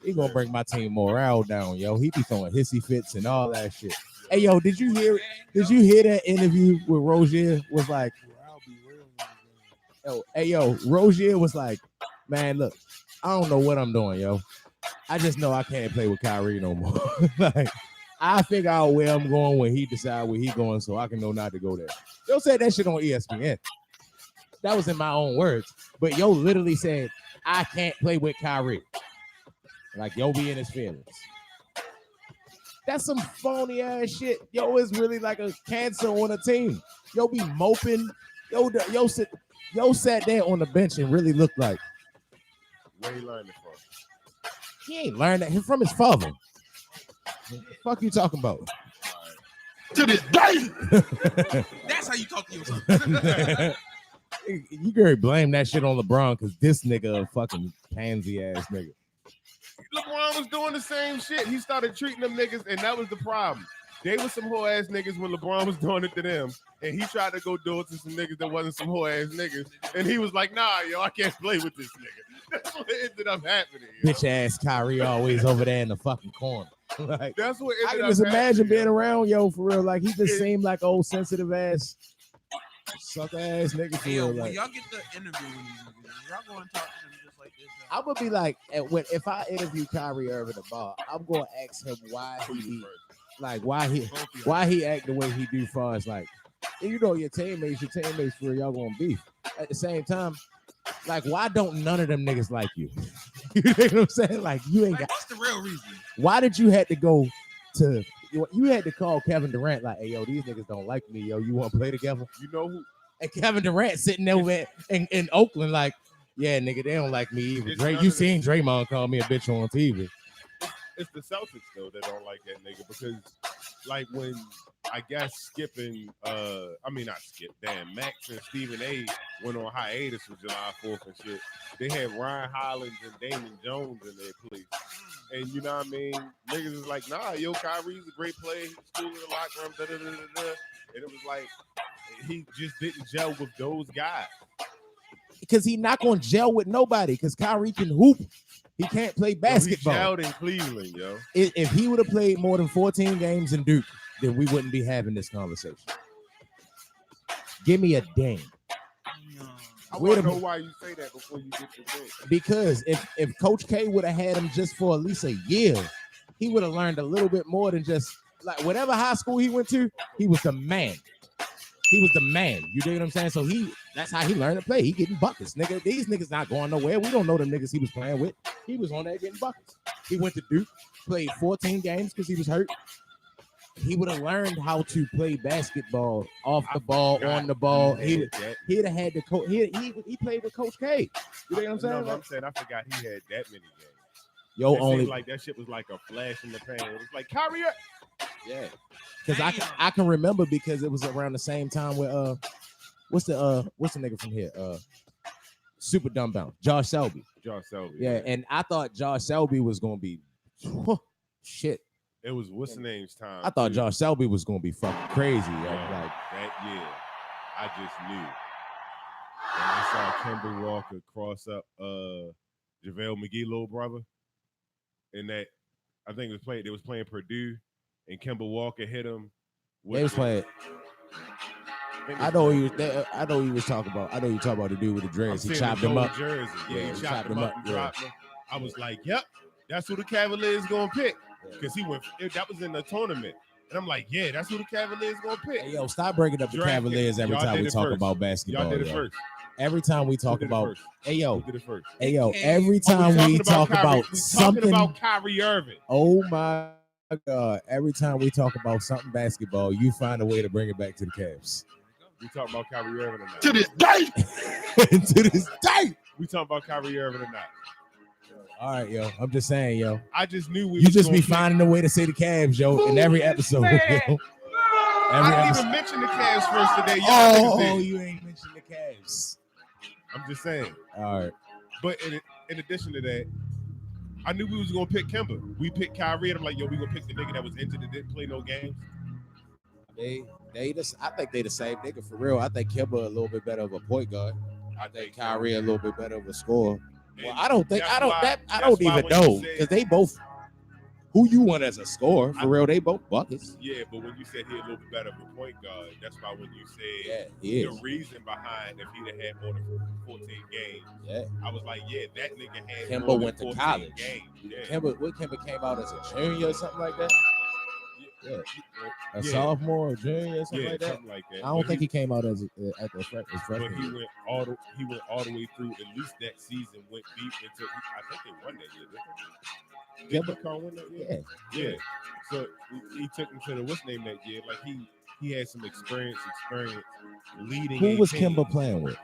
he gonna bring my team morale down, yo. He be throwing hissy fits and all that shit. Hey, yo, did you hear that interview with Rozier? Was like, Rozier was like, man, look, I don't know what I'm doing, yo. I just know I can't play with Kyrie no more. Like, I figure out where I'm going when he decide where he going, so I can know not to go there. Yo said that shit on ESPN. That was in my own words, but yo literally said I can't play with Kyrie. Like yo be in his feelings. That's some phony ass shit. Yo is really like a cancer on a team. Yo be moping. Yo sat there on the bench and really looked like. Where he learned it from? He ain't learned that from his father. What the fuck you talking about? To this day. That's how you talk to yourself. You can blame that shit on LeBron because this nigga a fucking pansy ass nigga. LeBron was doing the same shit. He started treating them niggas, and that was the problem. They was some whole ass niggas when LeBron was doing it to them, and he tried to go do it to some niggas that wasn't some whole ass niggas, and he was like, "Nah, yo, I can't play with this nigga." That's what ended up happening. Yo. Bitch ass Kyrie always over there in the fucking corner. Like that's what I can just imagine being around yo for real. Like he just seemed like old sensitive ass, sucker ass nigga for real. When like, y'all get the interview with these niggas, y'all go and talk to them just like this. I'm gonna be like, if I interview Kyrie Irving tomorrow, I'm gonna ask him why he act the way he do far as like, you know, your teammates for y'all gonna beef. At the same time, like, why don't none of them niggas like you? You know what I'm saying? Like, you ain't got. What's the real reason? Why did you have to go to? You had to call Kevin Durant like, hey, yo, these niggas don't like me, yo. You want to play together? You know who? And Kevin Durant sitting over in Oakland like, yeah, nigga, they don't like me either. Dre, you seen Draymond call me a bitch on TV. It's the Celtics though that don't like that nigga because, like, when I guess Max and Stephen A. went on hiatus for July 4th and shit. They had Ryan Hollins and Damon Jones in their place, and you know what I mean. Niggas is like, nah, yo, Kyrie's a great player. He's cool in the locker room, and it was like he just didn't gel with those guys. Because he not gonna gel with nobody. Because Kyrie can hoop. He can't play basketball. He gelled in Cleveland, yo. If he would have played more than 14 games in Duke, then we wouldn't be having this conversation. Give me a dang. I want to know why you say that before you get to thing. Because if Coach K would have had him just for at least a year, he would have learned a little bit more than just like whatever high school he went to. He was the man. He was the man. You dig what I'm saying? So that's how he learned to play. He getting buckets, nigga. These niggas not going nowhere. We don't know the niggas he was playing with. He was on there getting buckets. He went to Duke, played 14 games because he was hurt. He would have learned how to play basketball off the ball, on the ball. He'd have had the coach. He played with Coach K. You know what I'm saying? No, I'm saying I forgot he had that many games. Yo, it only like that shit was like a flash in the pan. It was like Kyrie. Yeah, because I can remember because it was around the same time with what's the nigga from here super dumbbound Josh Selby. Yeah, and I thought Josh Selby was gonna be shit. It was what's the name's time. I thought Josh Selby was gonna be fucking crazy. Like that year, I just knew. And I saw Kemba Walker cross up JaVale McGee, little brother. And that I think they was playing Purdue, and Kemba Walker hit him. They was playing. I know he was talking about. I know you talking about the dude with the dreads. He chopped him up. Jersey. Yeah, he chopped him up and dropped him. I was like, yep, that's who the Cavaliers gonna pick. Because that was in the tournament. And I'm like, yeah, that's who the Cavaliers gonna pick. Hey, yo, stop bringing up the Cavaliers every time we talk about basketball. Y'all did it first. Every time we talk about, hey yo, every time we talk about something, talking about Kyrie Irving. Oh my God! Every time we talk about something basketball, you find a way to bring it back to the Cavs. We talk about Kyrie Irving or not? To this day. To this day. We talk about Kyrie Irving or not? All right, yo. I'm just saying, yo. I just knew you just be finding a way to say the Cavs, yo, in every episode. Yo. I didn't even mention the Cavs first today. Oh, you ain't mentioned the Cavs. I'm just saying. All right. But in addition to that, I knew we was gonna pick Kemba. We picked Kyrie, and I'm like, yo, we gonna pick the nigga that was injured and didn't play no games. I think they the same nigga for real. I think Kemba a little bit better of a point guard. I think Kyrie a little bit better of a scorer. Well, I don't even know because they both. Who you want as a scorer for real? They both buckets. Yeah, but when you said he a little bit better of a point guard, that's why when you said the reason behind if he'd have had more than 14 games, I was like, yeah, that nigga had. Kemba went to college. Yeah. Kemba came out as a junior or something like that. A sophomore or junior or something like that. Something like that. I don't think he came out as freshman. But he went all the way through. At least that season went deep into. I think they won that year. Did Carl win that year? Yeah. So he took him to the what's name that year. Like he had some experience leading. Who was Kemba playing with?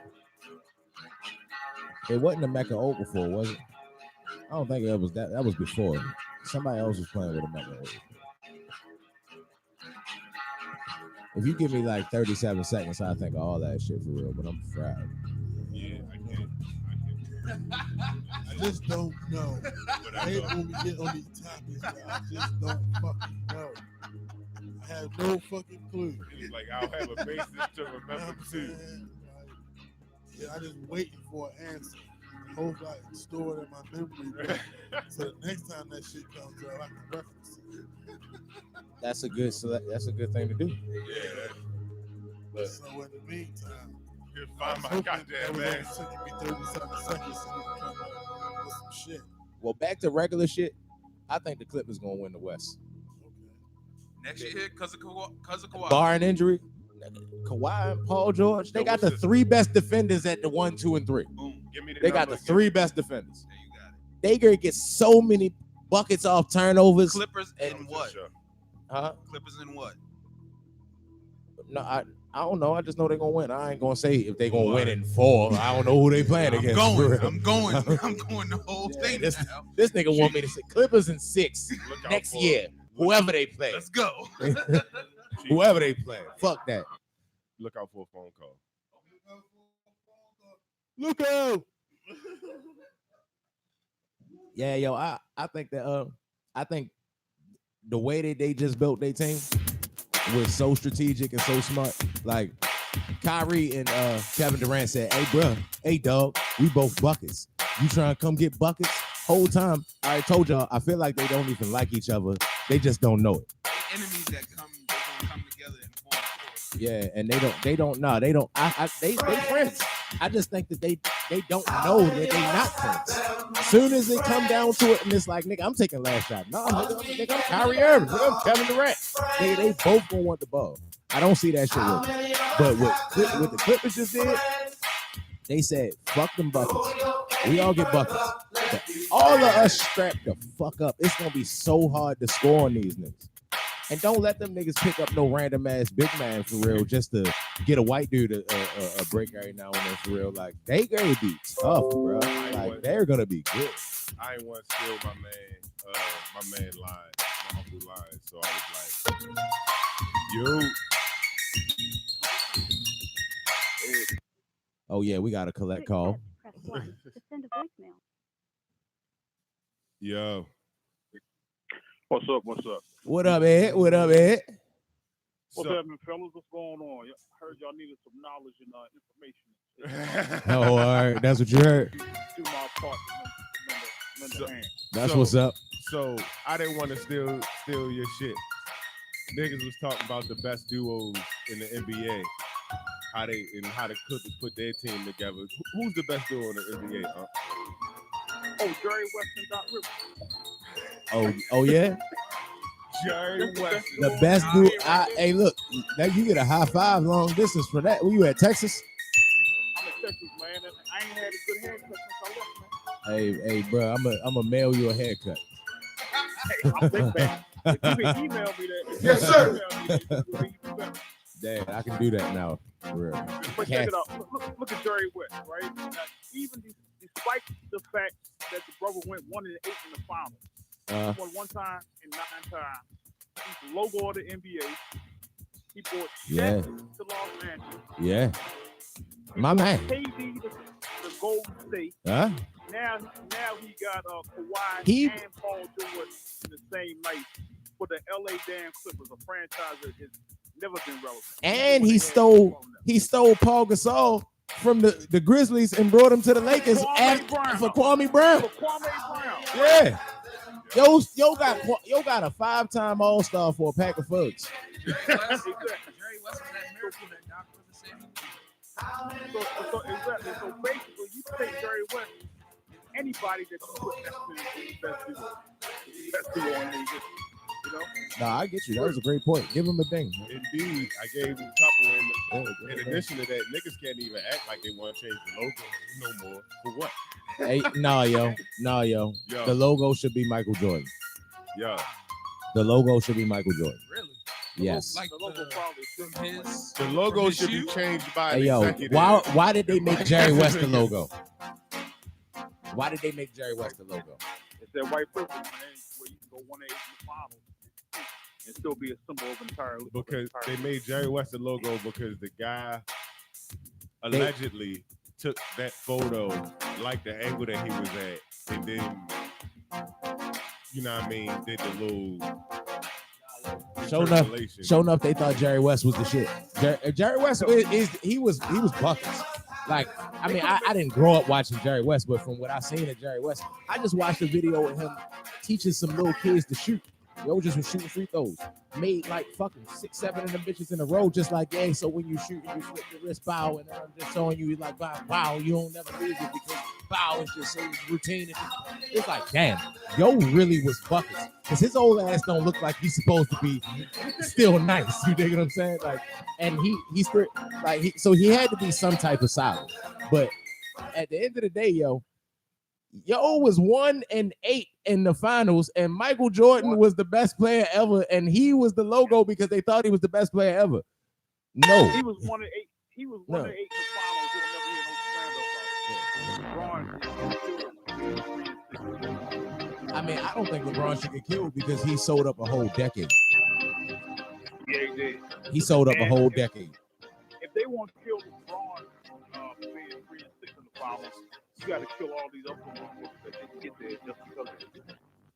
It wasn't a Mecca Okafor, was it? I don't think it was that. That was before. Somebody else was playing with a Mecca Okafor. If you give me like 37 seconds, I think of all that shit for real, but I'm fried. Yeah, I can't. I just don't know. I hate when we get on these topics. I just don't fucking know. I have no fucking clue. It's like I'll have a basis to remember too. Yeah, I just waiting for an answer. Hopefully I can store it in my memory. So the next time that shit comes up, I can reference it. That's a good thing to do. Yeah. But so in the meantime, you find my goddamn ass. It took me 37 seconds to come up with some shit. Well, back to regular shit. I think the Clippers gonna win the West. Okay. Next year, because of Kawhi. Barring injury, Kawhi and Paul George, they got the three best defenders at the 1, 2, and 3. Boom. They got the three best defenders. There you got it. They gonna get so many buckets off turnovers. Clippers in what? Huh? Clippers in what? No, I don't know. I just know they're gonna win. I ain't gonna say if they're gonna win in 4. I don't know who they playing against. I'm going the whole thing. This nigga want me to say Clippers in 6 next year. Whoever they play. Let's go. Whoever they play. Fuck that. Look out for a phone call. Look out. Yeah, yo, I think that I think the way that they just built their team was so strategic and so smart. Like Kyrie and Kevin Durant said, "Hey, bro, hey, dog, we both buckets. You trying to come get buckets?" Whole time, I told y'all, I feel like they don't even like each other. They just don't know it. Enemies that come together and form a force. Yeah, and they don't know. They don't. They friends. I just think that they don't know that they not friends. As soon as it come down to it, and it's like, nigga, I'm taking last shot. No, nigga, I'm Kyrie Irving. Nigga, I'm Kevin Durant. Nigga, they both gonna want the ball. I don't see that shit working. But what the Clippers just did, they said, fuck them buckets. We all get buckets. But all of us strap the fuck up. It's gonna be so hard to score on these niggas. And don't let them niggas pick up no random ass big man for real, just to get a white dude a break every now and then for real. Like they gonna be tough, bro. Like they're gonna be good. I ain't want to steal my man line, my uncle line. So I was like, yo. Oh yeah, we got a collect call. Press 1 to send a voicemail. Yo. What's up? What's up? What up, Ed? What up, Ed? What's happening, fellas? What's going on? I heard y'all needed some knowledge and information. Oh, all right. That's what you heard. Do my part to lend a hand. That's what's up. So I didn't want to steal your shit. Niggas was talking about the best duos in the NBA. How the Clippers put their team together. Who's the best duo in the NBA? Oh, Jerry West and Doc Rivers. Oh yeah. Jerry West. The best dude. Hey, look, now you get a high five long distance for that. Where you at, Texas? I'm in Texas, man. And I ain't had a good haircut since I left, man. Hey, bro, I'm gonna mail you a haircut. Hey, I'm big man. If you can email me that. Yes, sir. Damn, I can do that now. For real. But check it out. Look at Jerry West, right? Now, even despite the fact that the brother went 1-8 in the finals, he won one time and 9 times. He's the logo of the NBA. He brought Shaq to Los Angeles. Yeah. My man. KD to Golden State. Huh? Now he got Kawhi and Paul George in the same night for the LA damn Clippers, a franchise that has never been relevant. And he stole Paul Gasol from the Grizzlies and brought him to the Lakers for Kwame Brown. Yeah. Yo got a 5-time All-Star for a pack of fugs. Jerry West was that miracle that Doc Rivers said. So basically, you take Jerry West, anybody that you put next to the best duo on the you know? Nah, I get you. That was a great point. Give him a thing. Indeed, I gave him a couple. In addition to that, niggas can't even act like they want to change the logo no more. For what? Hey, nah, yo. The logo should be Michael Jordan. Yo. The logo should be Michael Jordan. Really? Yes. Like the logo should be changed by hey, yo, why did they make Jerry West the logo? Why did they make Jerry West the logo? It's that white privilege, man, where you can go 1-8 in the finals and still be a symbol of entirely. Because they made Jerry West the logo because the guy allegedly took that photo, like the angle that he was at, and then, you know what I mean, did the little. Show enough, they thought Jerry West was the shit. Jerry West he was buckets. Like, I mean, I didn't grow up watching Jerry West, but from what I seen of Jerry West, I just watched a video of him teaching some little kids to shoot. Yo just was shooting free throws. Made like fucking 6-7 of them bitches in a row, just like, hey, so when you shoot, you flip the wrist bow, and I'm just showing you, like, bow, you don't never lose it because bow is just so routine. It's like, damn, yo really was buckets. Because his old ass don't look like he's supposed to be still nice. You dig what I'm saying? Like, and he's still, like, so he had to be some type of solid. But at the end of the day, yo was 1-8 in the finals, and Michael Jordan was the best player ever, and he was the logo because they thought he was the best player ever. No, he was 1-8. He was 1-8 in the finals. You'll never hear no scandal. I mean, I don't think LeBron should get killed because he sold up a whole decade. Yeah, he did. He sold up a whole decade. If they want to kill LeBron being 3-6 in the finals, you got to kill all these other ones that didn't get there just because of it.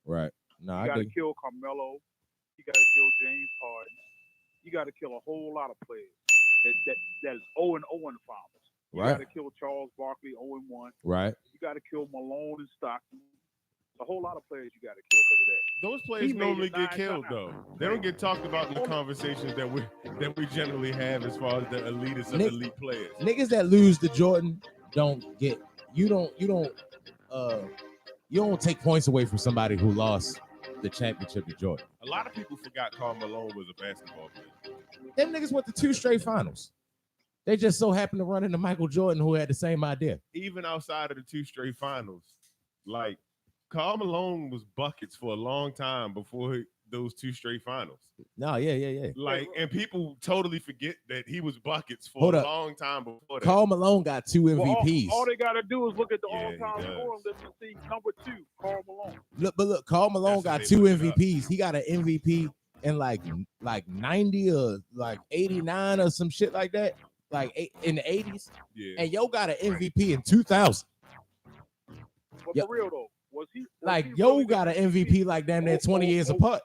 Right. No, you got to kill Carmelo. You got to kill James Harden. You got to kill a whole lot of players that is 0-0 in the finals. You got to kill Charles Barkley 0-1. Right. You got to kill Malone and Stockton. A whole lot of players you got to kill because of that. Those players normally get killed though. They don't get talked about in the conversations that we generally have as far as the elitist of elite players. Niggas that lose to Jordan don't get. You don't take points away from somebody who lost the championship to Jordan. A lot of people forgot Karl Malone was a basketball player. Them niggas went to 2 straight finals. They just so happened to run into Michael Jordan, who had the same idea. Even outside of the 2 straight finals, like Karl Malone was buckets for a long time before those 2 straight finals. No, yeah. Like, and people totally forget that he was buckets for Hold a up. long time before that. Karl Malone got 2 MVPs. All they gotta do is look at the Yeah, he all-time does. scoring list and see number 2, Karl Malone. Look, Karl Malone That's got what 2 they looked it up. MVPs. He got an MVP in like 90 or like 89 or some shit like that. Like in the 80s. Yeah. And yo got an MVP in 2000. But Yep. for real though, was he Like he yo really the got an MVP like damn near 20 years apart.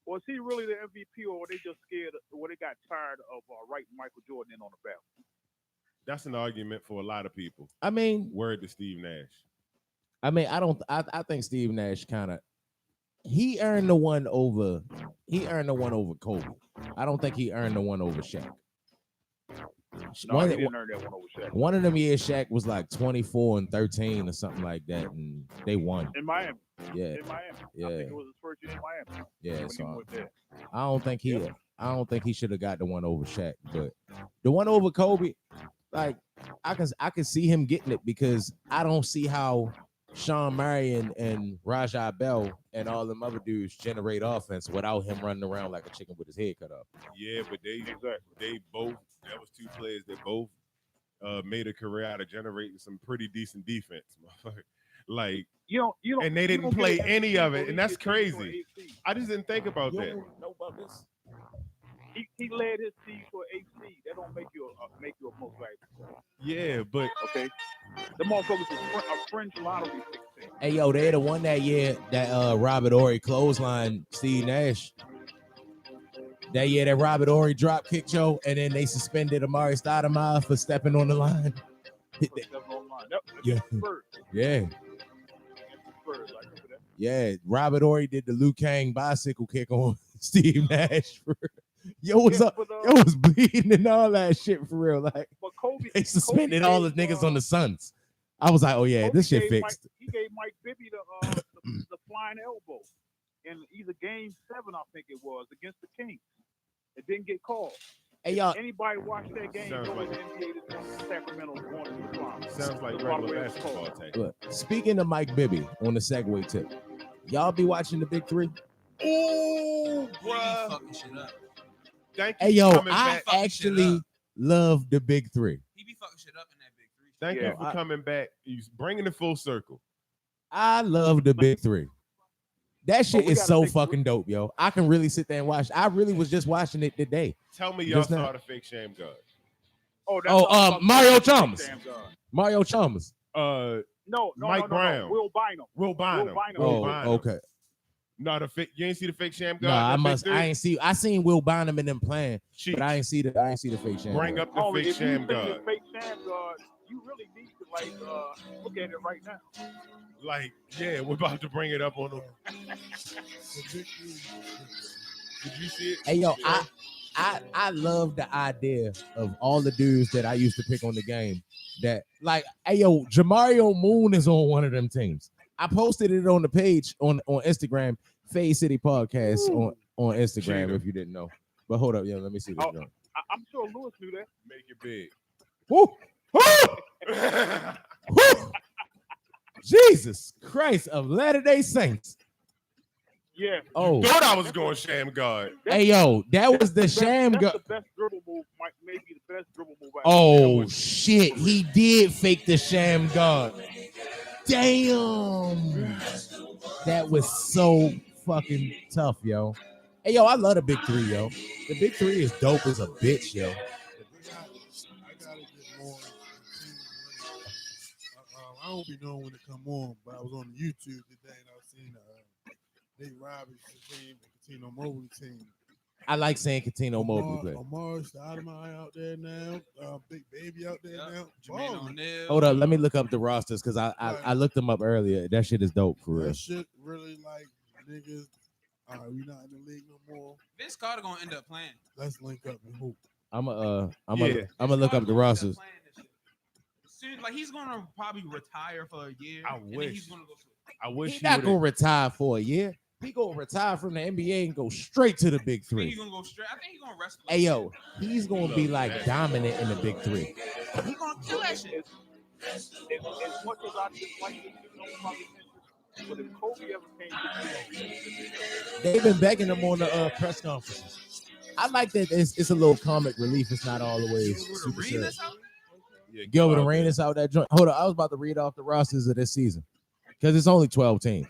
Was he really the MVP, or were they just scared, or they got tired of writing Michael Jordan in on the ballot? That's an argument for a lot of people. I mean, Word to Steve Nash. I think Steve Nash kind of he earned the one over Kobe. I don't think he earned the one over Shaq. No, he didn't earn that one over Shaq. One of them years Shaq was like 24-13 or something like that, and they won. In Miami. Yeah. In Miami. Yeah. I think it was his first year in Miami. Yeah, when so he went there. I don't think he should have got the one over Shaq, but the one over Kobe, like I can see him getting it because I don't see how Sean Marion and Rajah Bell and all them other dudes generate offense without him running around like a chicken with his head cut off. Yeah, but they both, that was 2 players that both made a career out of generating some pretty decent defense. Like, you don't, and they didn't don't play get any of it, MVP and that's for crazy. AC. I just didn't think about that. No buckets. He led his team to an AC. That don't make you a most valuable player. Yeah, but Okay, the motherfuckers is a fringe lottery pick thing. Hey yo, they the one that year that Robert Horry clothesline Steve Nash. That year that Robert Horry drop kicked yo, and then they suspended Amari Stoudemire for stepping on the line. Yeah. Yeah. Yeah, Robert Horry did the Liu Kang bicycle kick on Steve Nash. Yo was up. Yo was bleeding and all that shit for real. Like But Kobe, they suspended all the niggas on the Suns. I was like, oh yeah, Kobe this shit gave fixed. He gave Mike Bibby the flying elbow in either game 7, I think it was, against the Kings. It didn't get called. Hey y'all, Anybody watch that game? Sounds Know like- the NBA is Sacramento going to the finals. sounds like That's why regular the way it's basketball called. take. look, speaking of Mike Bibby on the Segway tip, y'all be watching the Big Three? Oh, He be bruh. fucking shit up. Thank you Hey for yo, coming I back. fucking shit actually up. love the Big Three. He be fucking shit up in that Big 3. Thank Yeah. you for coming back. You bringing it full circle. I love the Big Three. That shit we is gotta so think- fucking dope, yo. I can really sit there and watch. I really was just watching it today. Tell me y'all Just now. saw the fake sham guard. Oh, Mario Chalmers. Mario Chalmers. No, Mike Brown. Will Bynum. Will Bynum. Bynum. Will Oh, Bynum. okay. No, the fake. You ain't see the fake sham guard. No, I that big must. dude? I ain't see. I seen Will Bynum and them playing, Cheeks. but I ain't see the fake sham. Bring guard. up the Only fake if you sham think guard. it's fake sham guard, you really need to look at it right now. Like, yeah, we're about to bring it up on the. The Big Three. Did you see it? Hey yo, Yeah. I love the idea of all the dudes that I used to pick on the game. That like, hey yo, Jamario Moon is on one of them teams. I posted it on the page on Instagram, Fade City Podcast on Instagram. Cheater. If you didn't know, but hold up, yo, let me see this. Oh. joint. I'm sure Lewis knew that. Make it big. Woo! Woo! Woo! Jesus Christ of Latter-day Saints. Yeah. Oh, Thought I was going sham guard. hey yo, that was the sham That's guard. the best dribble move. Maybe the best dribble move. I've Oh shit, he did fake the sham guard. Damn. That was so fucking tough, yo. Hey yo, I love the Big Three, yo. The Big Three is dope as a bitch, yo. I gotta get more. I don't be knowing when to come on, but I was on YouTube today and I was seeing Nate Roberts' team, the Catino Mobley team. I like saying Catino Mobley play. Amari Stoudemire out there now. Big Baby out there now. Jermaine Ballin'. O'Neal. Hold up, let me look up the rosters because I looked them up earlier. That shit is dope for real. That shit really like niggas. We not in the league no more. Vince Carter gonna end up playing. Let's link up and hoop. I'm gonna Yeah. look up the rosters. Soon, like he's gonna probably retire for a year. I and then wish. he's gonna go. I wish He's he not would've- gonna retire for a year. He gonna retire from the NBA and go straight to the big I think three. he's gonna go straight. I think he's gonna wrestle. Hey yo, he's gonna be like dominant in the big three. He's gonna kill that shit. As much as I dislike this shit, don't fucking mention, but if Kobe ever came to They've been begging him on the press conferences. I like that it's a little comic relief. It's not always super serious. Yeah, Gilbert Arenas out that joint. Hold on, I was about to read off the rosters of this season because it's only 12 teams.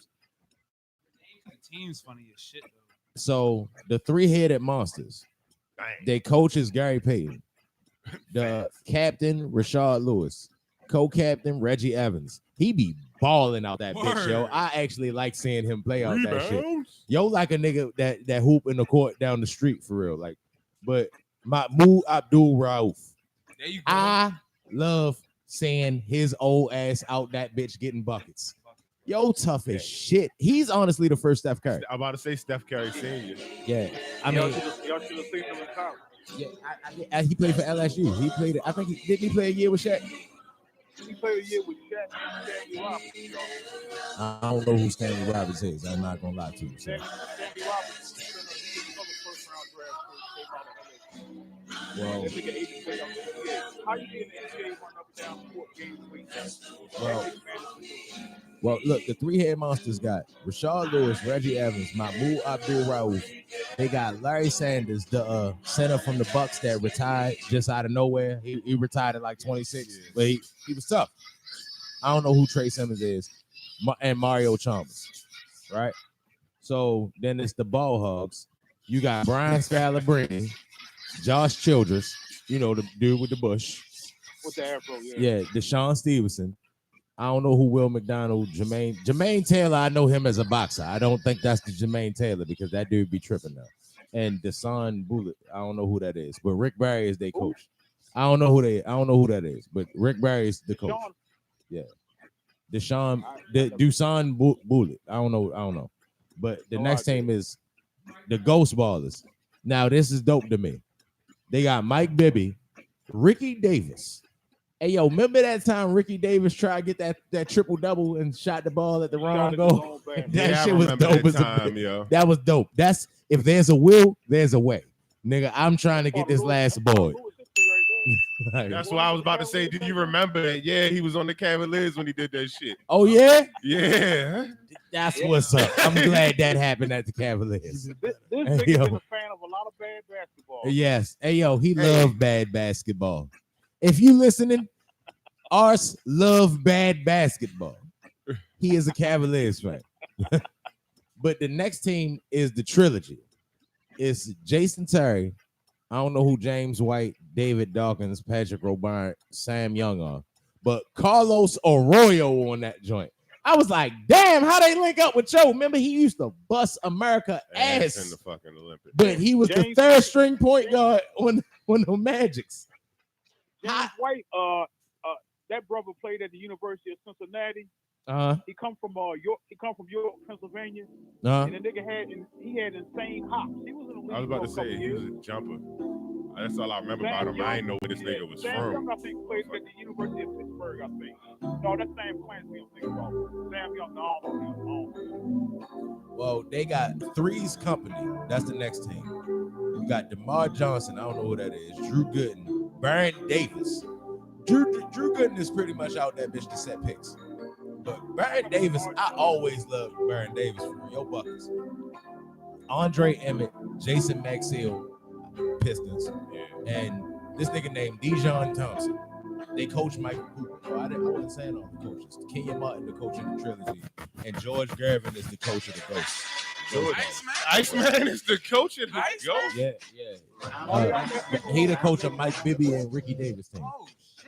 The team's funny as shit though. So the three-headed monsters. Their coach is Gary Payton. The captain, Rashard Lewis. Co-captain, Reggie Evans. He be balling out that bitch, yo. I actually like seeing him play out that shit. Yo, like a nigga that hoop in the court down the street for real. Like, but Mahmoud Abdul Rauf. There you go. I love seeing his old ass out that bitch getting buckets. Yo, tough as shit. He's honestly the first Steph Curry. I'm about to say Steph Curry Sr. Yeah, I mean, y'all should have seen him in college. yeah, he played for LSU. He played it. I think he play a year with Shaq. He played a year with Shaq and Stanley Robinson. I don't know who Stanley Roberts is. I'm not gonna lie to you. So. Stanley Robinson, he was another first-round draft pick, came out of LSU. Well, That nigga 80 play on the NBA. How you get in the NBA run up and down court games a week? Well, look, the three-head monsters got Rashard Lewis, Reggie Evans, Mahmoud Abdul Rauf. They got Larry Sanders, the center from the Bucks that retired just out of nowhere. He retired at like 26, but he was tough. I don't know who Trey Simmons is, and Mario Chalmers, right? So then it's the ball hogs. You got Brian Scalabrine, Josh Childress, you know, the dude with the bush. With the afro, Yeah, Deshaun Stevenson. I don't know who Will McDonald, Jermaine Taylor. I know him as a boxer. I don't think that's the Jermaine Taylor because that dude be tripping now. And Deshaun Bullitt, I don't know who that is, but Rick Barry is their coach. I don't know who that is, but Rick Barry is the coach. Yeah, Dusan Bullitt. I don't know. But the next team is the Ghost Ballers. Now this is dope to me. They got Mike Bibby, Ricky Davis. Hey, yo, remember that time Ricky Davis tried to get that triple-double and shot the ball at the wrong goal? That shit was dope as a bitch. That was dope. That's if there's a will, there's a way. Nigga, I'm trying to get this last board. That's what I was about to say. Do you remember that? Yeah, he was on the Cavaliers when he did that shit. Oh, yeah? Yeah. That's what's up. I'm glad that happened at the Cavaliers. This nigga is a fan of a lot of bad basketball. Yes. Hey, yo, he loved bad basketball. If you listening, Ars love bad basketball. He is a Cavaliers fan. But the next team is the trilogy. It's Jason Terry. I don't know who James White, David Dawkins, Patrick O'Brien, Sam Young are, but Carlos Arroyo on that joint. I was like, damn, how they link up with Joe? Remember, he used to bust America ass in the fucking Olympics. But he was the third string point guard on the Magics. James White, that brother played at the University of Cincinnati. He come from York. He come from York, Pennsylvania. And the nigga had insane hops. He was in the league. I was about to say he was a jumper. That's all I remember about him. I didn't know where this nigga was Sam from. Young, I think, played at the University of Pittsburgh. I think. No, that's Sam Clancy. I'm thinking about Sam Young. No. Well, they got Three's Company. That's the next team. You got DeMar Johnson. I don't know who that is. Drew Gooden, Baron Davis. Drew Gooden is pretty much out that bitch to set picks. But Baron Davis, I always loved Baron Davis for your buckets. Andre Emmett, Jason Maxill, Pistons, and this nigga named Dijon Thompson. They coach Michael Cooper. I wasn't saying all the coaches. Kenyon Martin, the coach of the trilogy, and George Gervin is the coach of the Ghosts. Iceman is the coach of the Ghosts? Yeah. He the coach of Mike Bibby and Ricky Davis team.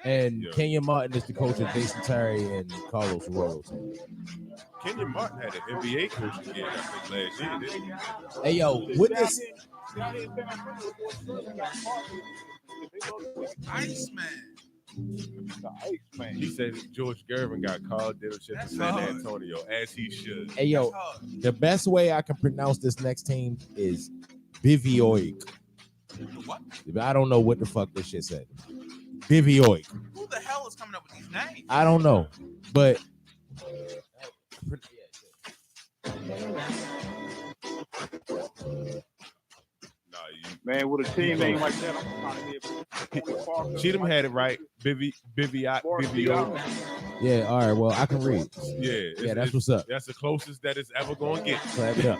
And Kenyon Martin is the coach of Jason Terry and Carlos Arroyo team. Kenyon Martin had an NBA coach again, I think, last year, didn't he? Hey, yo, with this... Iceman. He said George Gervin got called dealership to San Antonio, as he should. Hey, yo, the best way I can pronounce this next team is Bivioik. What? I don't know what the fuck this shit said. Bivioik. Who the hell is coming up with these names? I don't know, but Nah, Man, with a team name like that, I'm trying to hear Tony Parker. Cheatham had it right. Bivio. Yeah, all right. Well, I can read. Yeah, That's what's up. That's the closest that it's ever gonna get. Clap it up.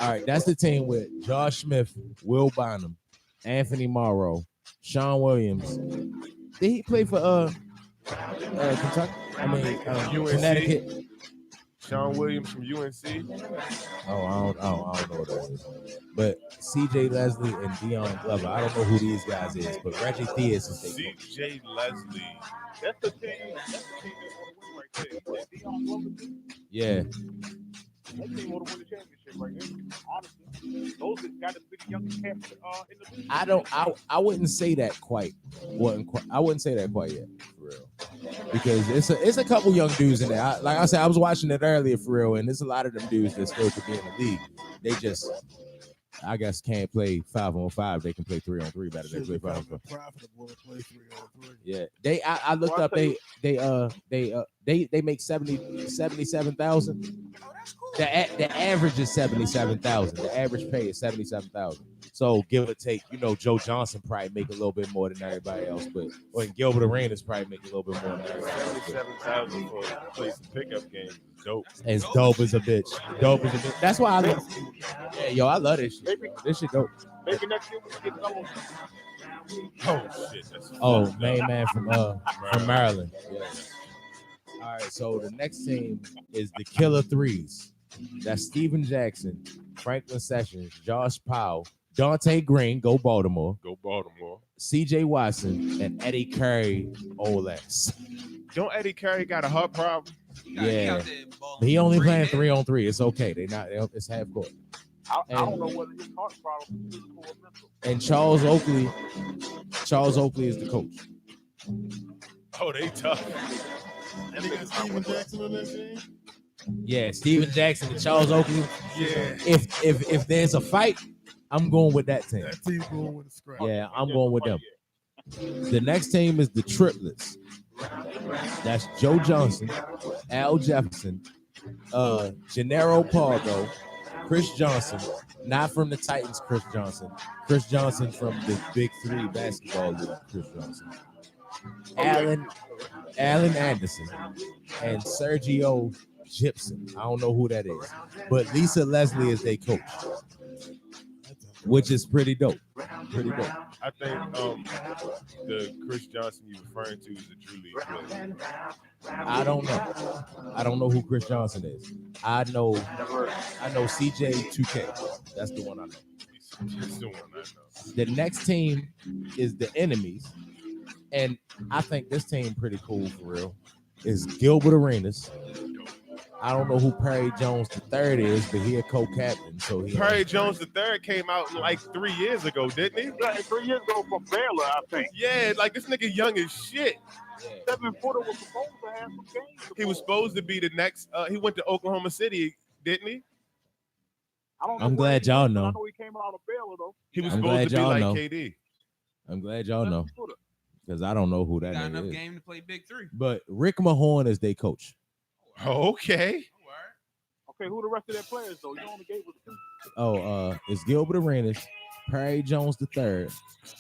All right, that's the team with Josh Smith, Will Bynum, Anthony Morrow, Sean Williams. Did he play for Kentucky? I mean, UNC. Connecticut. Sean Williams from UNC. Oh, I don't know what that is. But C.J. Leslie and Dion Glover. I don't know who these guys is, but Reggie Theus is their coach. C.J. Leslie. That's the team that's going to win right there. You said Dion Glover too? Yeah. That team ought to win the championship right there. Honestly, those that got to be the youngest cats in the league. I wouldn't say that quite. I wouldn't say that quite yet, for real. Because it's a couple young dudes in there. Like I said, I was watching it earlier, for real, and there's a lot of them dudes that still could be in the league. They just, I guess, can't play 5-on-5. They can play 3-on-3 better than play 5-on-5. Profitable to play 3-on-3. Yeah, I looked up. They make 77,000. The average is 77,000. The average pay is 77,000. So give or take, Joe Johnson probably make a little bit more than everybody else, but Gilbert Arenas probably make a little bit more than everybody else. 77,000 for play some pickup games. Dope. It's dope as a bitch. That's why I love. Yeah, yo, I love this shit. This shit dope. Maybe next year we can get some. Oh shit. Main man from Maryland. Yeah. All right, so the next team is the Killer Threes. That's Steven Jackson, Franklin Sessions, Josh Powell, Dante Green, go Baltimore. Go Baltimore. CJ Watson and Eddie Curry, Olas. Don't Eddie Curry got a heart problem? Yeah. He only playing 3-on-3. It's okay. It's half court. I don't know whether his heart problem is physical or mental. And Charles Oakley is the coach. Oh, they tough. And they got Steven Jackson on that team? Yeah, Steven Jackson and Charles Oakley. Yeah. If there's a fight, I'm going with that team. That team going with the scrap. Yeah, I'm going with them. The next team is the Triplets. That's Joe Johnson, Al Jefferson, Gennaro Pargo, Chris Johnson, not from the Titans, Chris Johnson from the Big Three basketball league, Chris Johnson. Allen Anderson and Sergio Gibson. I don't know who that is, but Lisa Leslie is their coach, which is pretty dope. I think the Chris Johnson you're referring to is a Drew League player. I don't know who Chris Johnson is. I know CJ 2K. That's the one I know. That's the one I know. The next team is the Enemies, and I think this team pretty cool for real. Is Gilbert Arenas. I don't know who Perry Jones III is, but he a co-captain. So Perry Jones III came out like 3 years ago, didn't he? Yeah, 3 years ago from Baylor, I think. Yeah, like this nigga young as shit. 7-footer was supposed to have some games. He was supposed to be the next. He went to Oklahoma City, didn't he? I'm glad y'all know. I know he came out of Baylor though. He was supposed to be like KD. I'm glad y'all know, because I don't know who that Got enough is. game to play Big Three. But Rick Mahorn is their coach. Okay. Okay, who the rest of their players though? You only gave us 2. It's Gilbert Arenas, Perry Jones III,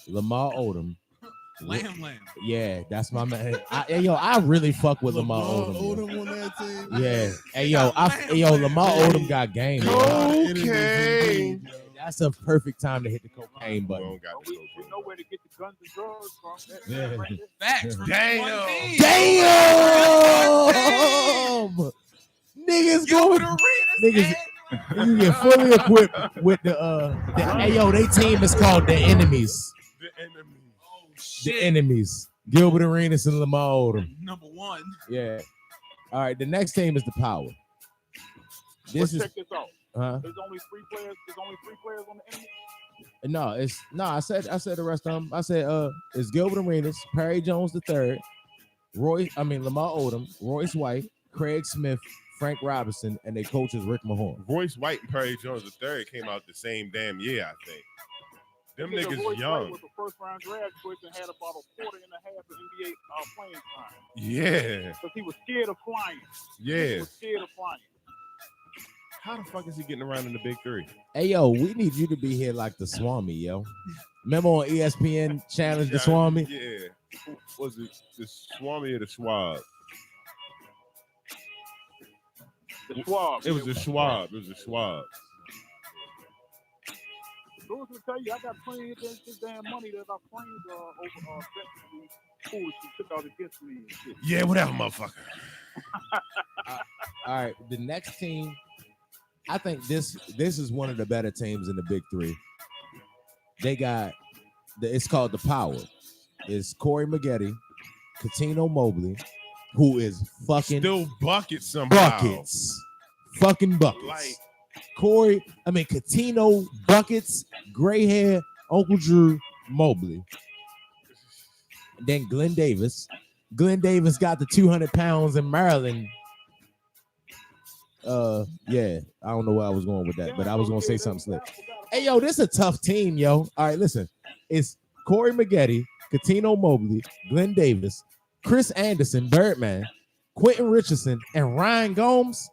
Lamar Odom. Lamb. Yeah, that's my man. I really fuck with Lamar Odom. On that team. Yeah. Lamar Odom got game. Okay. That's a perfect time to hit the cocaine button. We know where to get the guns and drugs from. Yeah. Facts. Damn. Niggas going. Niggas get fully equipped with the they team is called the Enemies. The Enemies. Gilbert Arenas and Lamar Odom. Number one. Yeah. All right. The next team is the Power. Check this out. Huh? There's only 3 players. There's only 3 players on the Enemy. I said the rest of them. I said it's Gilbert Arenas, Perry Jones III, Lamar Odom, Royce White, Craig Smith, Frank Robinson, and their coach is Rick Mahorn. Royce White and Perry Jones III came out the same damn year, I think. Them niggas Royce young. White was a first-round draft choice and had about a quarter and a half of NBA playing time. Yeah. Because he was scared of flying. Yeah. He was scared of flying. How the fuck is he getting around in the big three? Hey, yo, we need you to be here like the Swami, yo. Remember on ESPN Challenge the Swami? Yeah. Was it the Swami or the Schwab? The Schwab. It was a Schwab. It was a Schwab. Those will tell you, I got plenty of this damn money that I claimed over foolish and took out against me and shit. Yeah, whatever, motherfucker. All right, the next team, I think this is one of the better teams in the big three. They got, it's called the Power. It's Corey Maggette, Coutinho Mobley, who is fucking still buckets somehow. Fucking buckets. Coutinho, buckets, gray hair, Uncle Drew, Mobley. Then Glenn Davis. Glenn Davis got the 200 pounds in Maryland. Yeah, I don't know where I was going with that, but I was gonna say something slick. Hey, yo, this is a tough team, yo. All right, listen. It's Corey Maggette, Coutinho Mobley, Glenn Davis, Chris Anderson, Birdman, Quentin Richardson, and Ryan Gomes.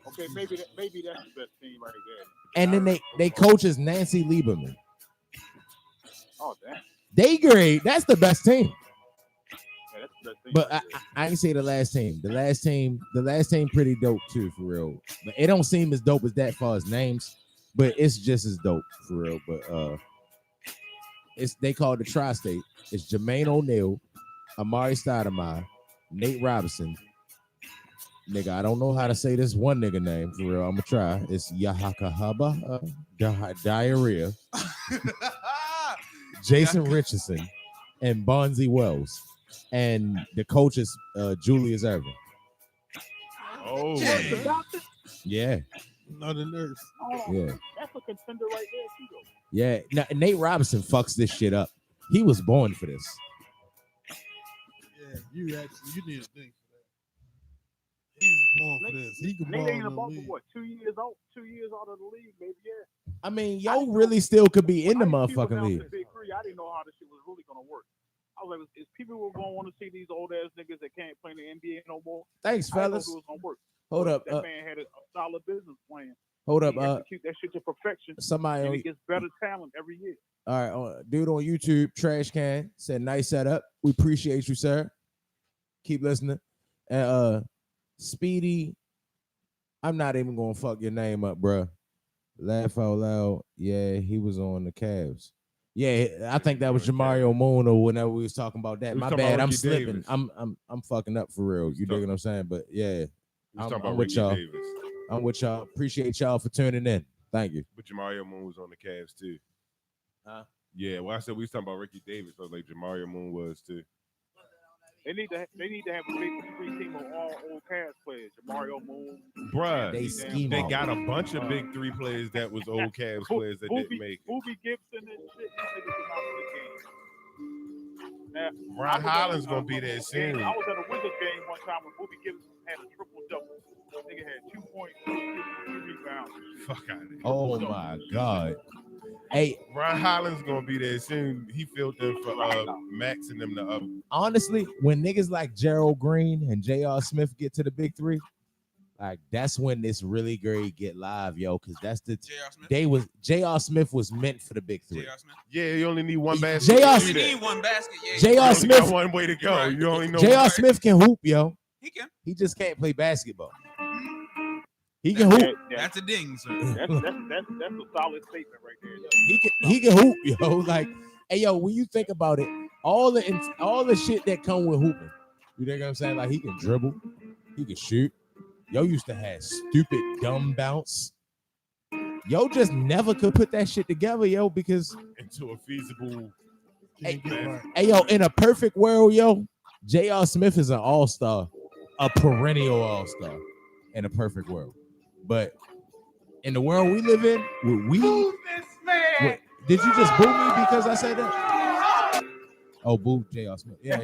Okay, maybe that's the best team right there. And then they coach is Nancy Lieberman. Oh, damn. They great. That's the best team. Yeah, that's the best team. But right I ain't say the last team. The last team pretty dope too, for real. But it don't seem as dope as that far as names, but it's just as dope for real. But they call it the Tri-State. It's Jermaine O'Neal, Amari Stoudemire, Nate Robinson. Nigga, I don't know how to say this one nigga name for real. I'm gonna try. It's Yahakahaba Diarrhea, Jason Richardson, and Bonzi Wells. And the coach is Julius Erving. Oh, the doctor? Yeah. Not a nurse. Oh, Yeah. That's a contender right there, too, though. Yeah. Now, Nate Robinson fucks this shit up. He was born for this. Yeah, you need to think for that. He's born for this. He can ball Nate in ain't the about league. what, 2 years out? 2 years out of the league, maybe, yeah. I mean, yo really still could be in the motherfucking league. Big three, I didn't know how this shit was really gonna work. I was like, is people were gonna want to see these old ass niggas that can't play in the NBA no more? Thanks, I didn't know fellas. if it was gonna work. Hold up. That man had a solid business plan. Hold up. He execute that shit to perfection. Somebody and on, he gets better talent every year. all right, dude on YouTube, Trash Can, said nice setup. We appreciate you, sir. Keep listening. Speedy, I'm not even gonna fuck your name up, bro. Laugh out loud. Yeah, he was on the Cavs. Yeah, I think that was Jamario Moon or whenever we was talking about that. We was My talking about bad. I'm Ricky slipping. Davis. I'm fucking up for real. You dig what I'm saying? But yeah, talking I'm about with Ricky y'all. Davis. I'm with y'all. Appreciate y'all for tuning in. Thank you. But Jamario Moon was on the Cavs too. Huh? Yeah, well, I said we was talking about Ricky Davis, so like Jamario Moon was too. They need to have a big three team of all old Cavs players. Jamario Moon. Bruh, They scheme they on got a bunch of big three players that was old Cavs players that didn't make it. Booby Gibson and shit. These niggas are not in the game. Now, Ryan Holland's gonna be there soon. I was at a Wizards game one time when Booby Gibson had a triple double. Nigga had 2 points, 2 rebounds. Fuck out of here. Oh my God. Hey, Ryan Holland's gonna be there soon. He filled in for Max and them the other. honestly, when niggas like Gerald Green and J.R. Smith get to the big three, like that's when this really great get live, yo. Because that's the J.R. Smith was meant for the big three. J.R. Smith. Yeah, you only need one basket. J.R. You need one basket. Yeah, J.R. Smith got one way to go. Right. You only know J.R. Smith can hoop, yo. He can. He just can't play basketball. He can hoop. That's a ding, sir. That's a solid statement right there. He can hoop, yo. Like, hey, yo, when you think about it, all the shit that come with hooping, you know what I'm saying? Like, he can dribble, he can shoot. Yo used to have stupid dumb bounce. Yo just never could put that shit together, yo, because into a feasible. hey, yo, in a perfect world, yo, J.R. Smith is an all-star, a perennial all-star in a perfect world. But in the world we live in, did you just boo me because I said that? Oh, boo J.R. Smith. Yeah,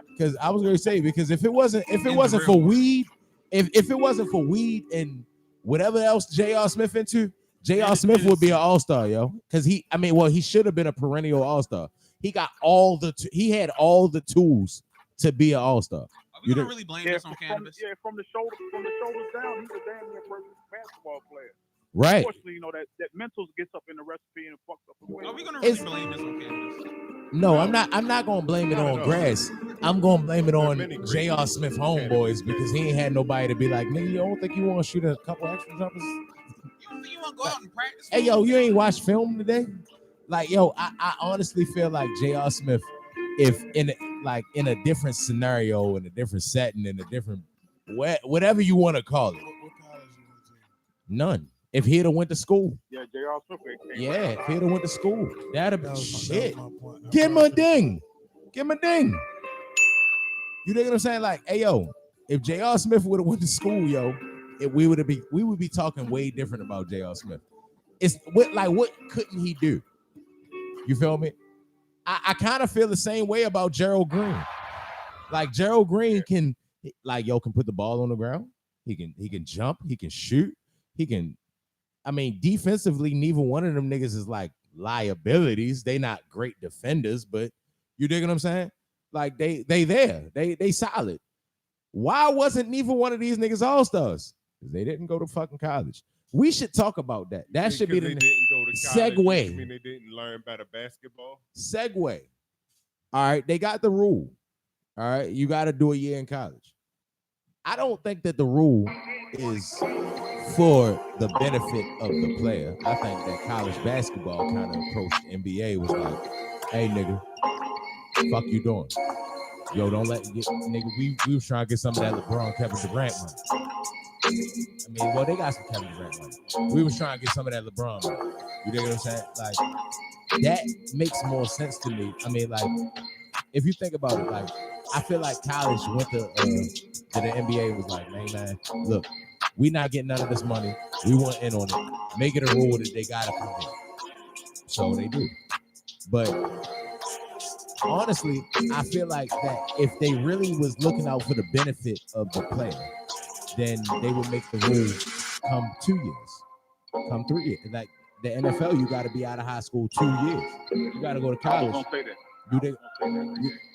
because I was gonna say, because if it wasn't for weed, if it wasn't for weed and whatever else J.R. Smith into, J.R. Smith would be an all-star, yo. Because he should have been a perennial all-star. He got he had all the tools to be an all-star. we gonna really blame this on from cannabis? from the shoulders down, he's a damn near perfect basketball player. Right. Unfortunately, that mental gets up in the recipe and fucks up the way. Are we gonna really blame this on cannabis? No, I'm not gonna blame it on grass. I'm gonna blame it on J.R. Smith homeboys because he ain't had nobody to be like, nigga, you don't think you want to shoot a couple extra jumpers? You don't think you want to go out and practice? Hey, yo, you ain't watched film today? Like, yo, I honestly feel like J.R. Smith, if in a different scenario, in a different setting, in a different whatever you want to call it, What college you went to? none. If he'd have went to school, Yeah, J.R. Smith came yeah, if he'd have went to school, that'd have been shit. That was my point. Give him a ding. Give him a ding. You know what I'm saying? Like, hey, yo, if J.R. Smith would have went to school, yo, we would be talking way different about J.R. Smith. It's what couldn't he do? You feel me? I kind of feel the same way about Gerald Green. Like Gerald Green can put the ball on the ground. He can jump. He can shoot. He can. I mean, defensively, neither one of them niggas is like liabilities. They not great defenders, but you dig what I'm saying? Like they there. They solid. Why wasn't neither one of these niggas all-stars? Because they didn't go to fucking college. We should talk about that. That should be the they didn't go to college. segue. You mean they didn't learn better basketball? Segue. All right, they got the rule. All right, you got to do a year in college. I don't think that the rule is for the benefit of the player. I think that college basketball kind of approached NBA was like, hey, nigga, fuck you doing? Yo, don't let nigga, we was trying to get some of that LeBron, Kevin Durant money. I mean, well, they got some Kevin Durant money. We was trying to get some of that LeBron money. You know what I'm saying? Like, that makes more sense to me. I mean, like, if you think about it, like, I feel like college went to the NBA was like, man, look, we not getting none of this money. We want in on it. Make it a rule that they gotta come in. So they do. But honestly, I feel like that if they really was looking out for the benefit of the player, then they would make the rule come 2 years, come 3 years. Like the NFL, you got to be out of high school 2 years. You got to go to college. Don't say that.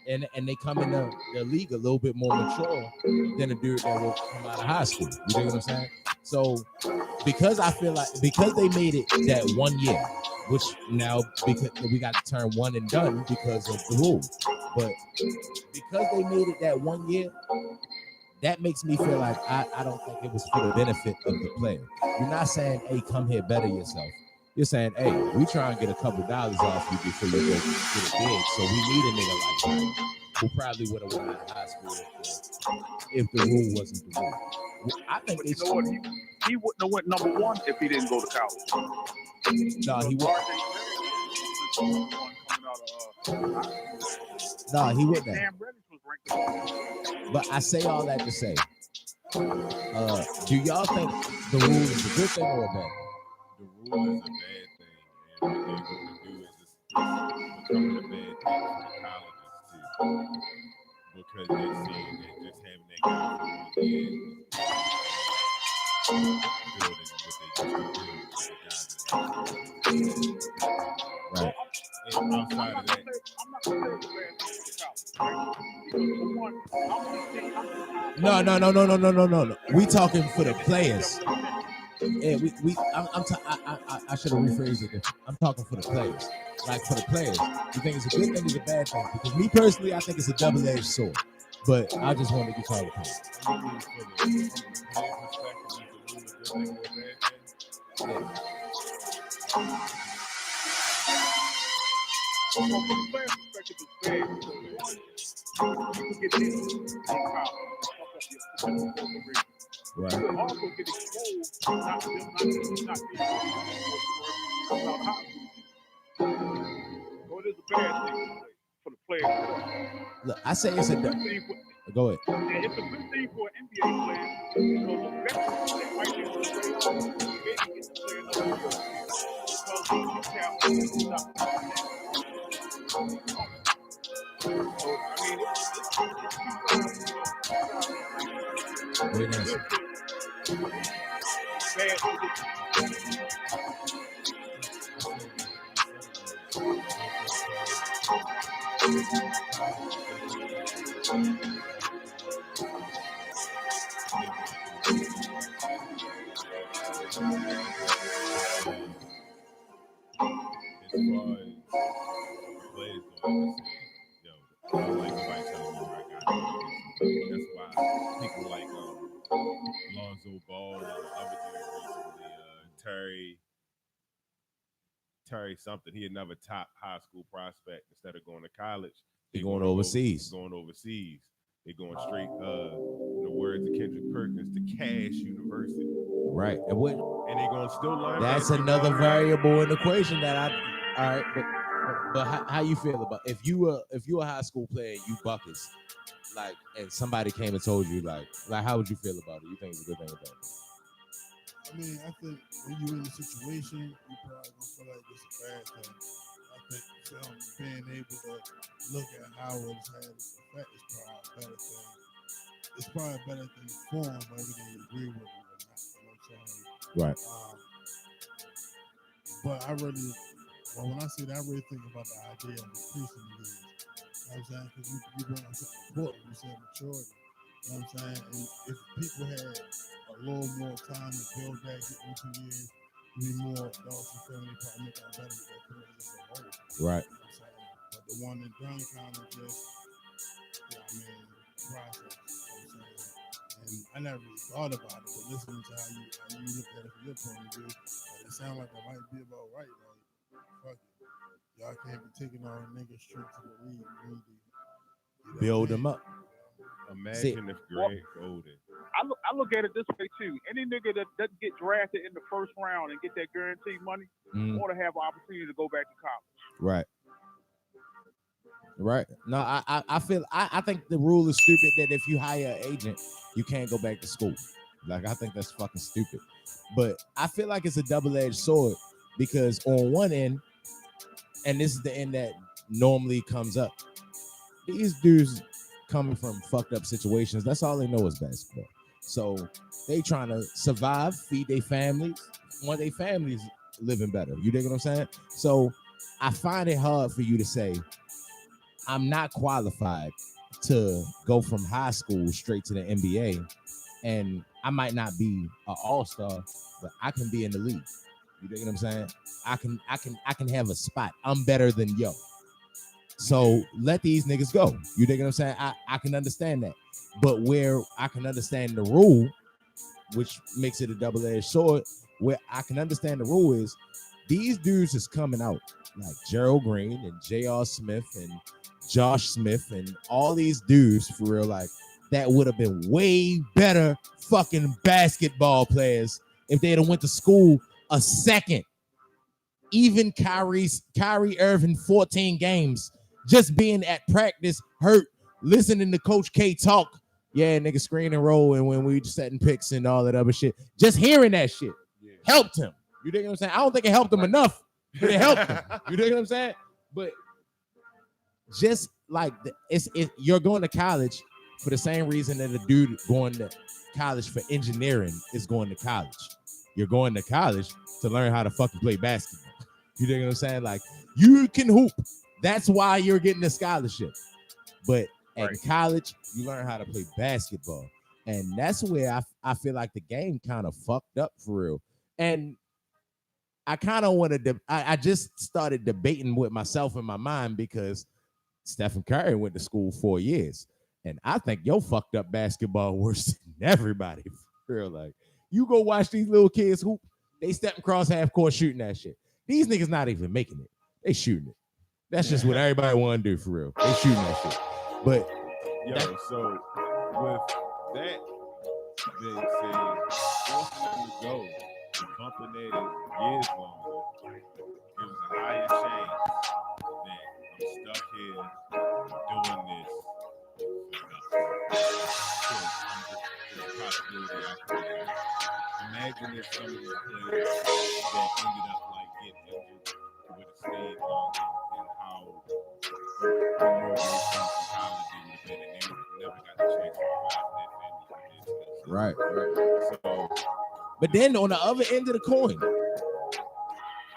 And they come in the league a little bit more mature than a dude that will come out of high school. You know what I'm saying? So because I feel like because they made it that 1 year, which now because we got to turn one and done because of the rule, but because they made it that 1 year, that makes me feel like I don't think it was for the benefit of the player. You're not saying, hey, come here, better yourself. You're saying, hey, we try and get a couple dollars off you before you go get a gig. So we need a nigga like that who probably would have went out of high school if the rule wasn't the rule. I think But you know what? He wouldn't have went number one if he didn't go to college. No, he wouldn't. No, he wouldn't. But I say all that to say, do y'all think the rule is a good thing or a bad thing? The rule is a bad thing, and what they're going to do is it's becoming a bad thing for the colleges too, because they're seeing that just having that guy for 1 year building what they used to do with the guys. Right. And outside of that, No. We talking for the players. Yeah, I should have rephrased it. I'm talking for the players. Like for the players, you think it's a good thing, it's a bad thing? Because me personally, I think it's a double-edged sword. But I just wanted to get y'all opinion. From the player's perspective, it's bad because you can get this in college. Right. You can also get exposed not being so it is a bad thing for the players. Look, I say it's a go ahead. And it's a good thing for an NBA player because the veterans that might be able to play off, they can get to play another year because you have not. Very nice. players go, like I said, yo, I don't like nobody telling me where I got it. That's why people like Lonzo Ball and the other dude recently, Terry something. He another top high school prospect. Instead of going to college, They going overseas. Going overseas. They going straight. In the words of Kendrick Perkins, to Cash University. Right. And they gonna still learn. That's another variable in the equation that I. All right, but how you feel about if you a high school player and you buckets, like, and somebody came and told you like how would you feel about it? You think it's a good thing or bad? I mean, I think when you're in the situation, you probably gonna feel like it's a bad thing. I think being able to look at how it's had its effect is probably a better thing. It's probably a better thing for them, whether they agree with it or not. You know what I'm saying? Right. But when I say that, I really think about the idea of increasing the leagues. You know what I'm saying? Because you bring up something important. You said maturity. You know what I'm saying? And if people had a little more time to build that, get into 2 years, be more adults and family, probably make that better for their careers as a whole. Right. You know what I'm saying? But the one and done kind of just, process. You know what I'm saying? And I never really thought about it, but listening to how you look at it from your point of view, it sounds like it might be about right. Like, fuck it. Y'all can't be taking all the niggas straight to the league. You need to build them up. Imagine if Greg Oden. I look at it this way too. Any nigga that doesn't get drafted in the first round and get that guaranteed money ought to have an opportunity to go back to college. Right. No, I think the rule is stupid that if you hire an agent, you can't go back to school. Like, I think that's fucking stupid. But I feel like it's a double-edged sword because on one end, and this is the end that normally comes up, these dudes coming from fucked up situations, that's all they know is basketball. So they trying to survive, feed their families, want their families living better. You dig what I'm saying? So I find it hard for you to say, I'm not qualified to go from high school straight to the NBA, and I might not be an all-star, but I can be in the league. You dig what I'm saying? I can have a spot. I'm better than yo. So let these niggas go. You dig what I'm saying? I can understand that. But where I can understand the rule, which makes it a double-edged sword, where I can understand the rule is these dudes is coming out like Gerald Green and J.R. Smith and Josh Smith and all these dudes for real, like that would have been way better fucking basketball players if they had went to school a second. Even Kyrie Irving, 14 games, just being at practice, hurt, listening to Coach K talk. Yeah, nigga, screen and roll, and when we setting picks and all that other shit, just hearing that shit helped him. You dig what I'm saying? I don't think it helped him enough, but it helped him. You dig what I'm saying? But just like you're going to college for the same reason that a dude going to college for engineering is going to college. You're going to college to learn how to fucking play basketball. You dig what I'm saying? Like, you can hoop. That's why you're getting a scholarship. But at college, you learn how to play basketball. And that's where I feel like the game kind of fucked up for real. And I kind of want to, I just started debating with myself in my mind because Stephen Curry went to school 4 years. And I think yo fucked up basketball worse than everybody. For real. Like, you go watch these little kids hoop, they stepping across half court shooting that shit. These niggas not even making it. They shooting it. That's just what everybody want to do for real. They shooting that shit. But so with that being said, forcing them to go, bumping it years longer, it was a higher chance that I'm stuck here doing this Imagine if some of these players that ended up like getting injured would have stayed longer and how more they from college they would have been and they would have never got the chance to provide that family. Right. So, but then on the other end of the coin,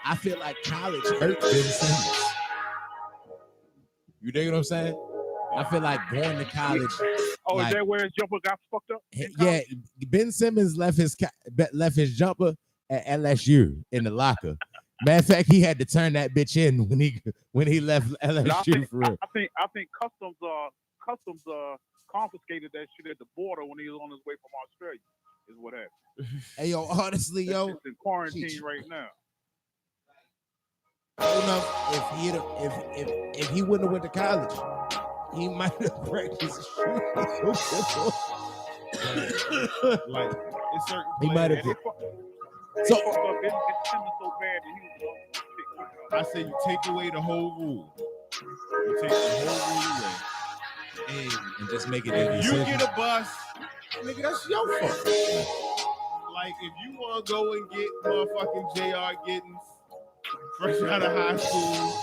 I feel like college hurt Ben Simmons. You dig what I'm saying? I feel like going to college. Oh, like, is that where his jumper got fucked up? Yeah, Ben Simmons left his jumper at LSU in the locker. Matter of fact, he had to turn that bitch in when he left LSU for real. I think customs confiscated that shit at the border when he was on his way from Australia. Is what happened. Hey yo, honestly, That yo, shit's in quarantine right now. If he wouldn't have went to college, he might have practiced shooting. Like it's certain. He might have. So I say you take away the whole rule. You take the whole rule away, and just make it. If you get a bus, nigga, that's your fault. Like if you want to go and get motherfucking J.R. Giddens fresh out of high school,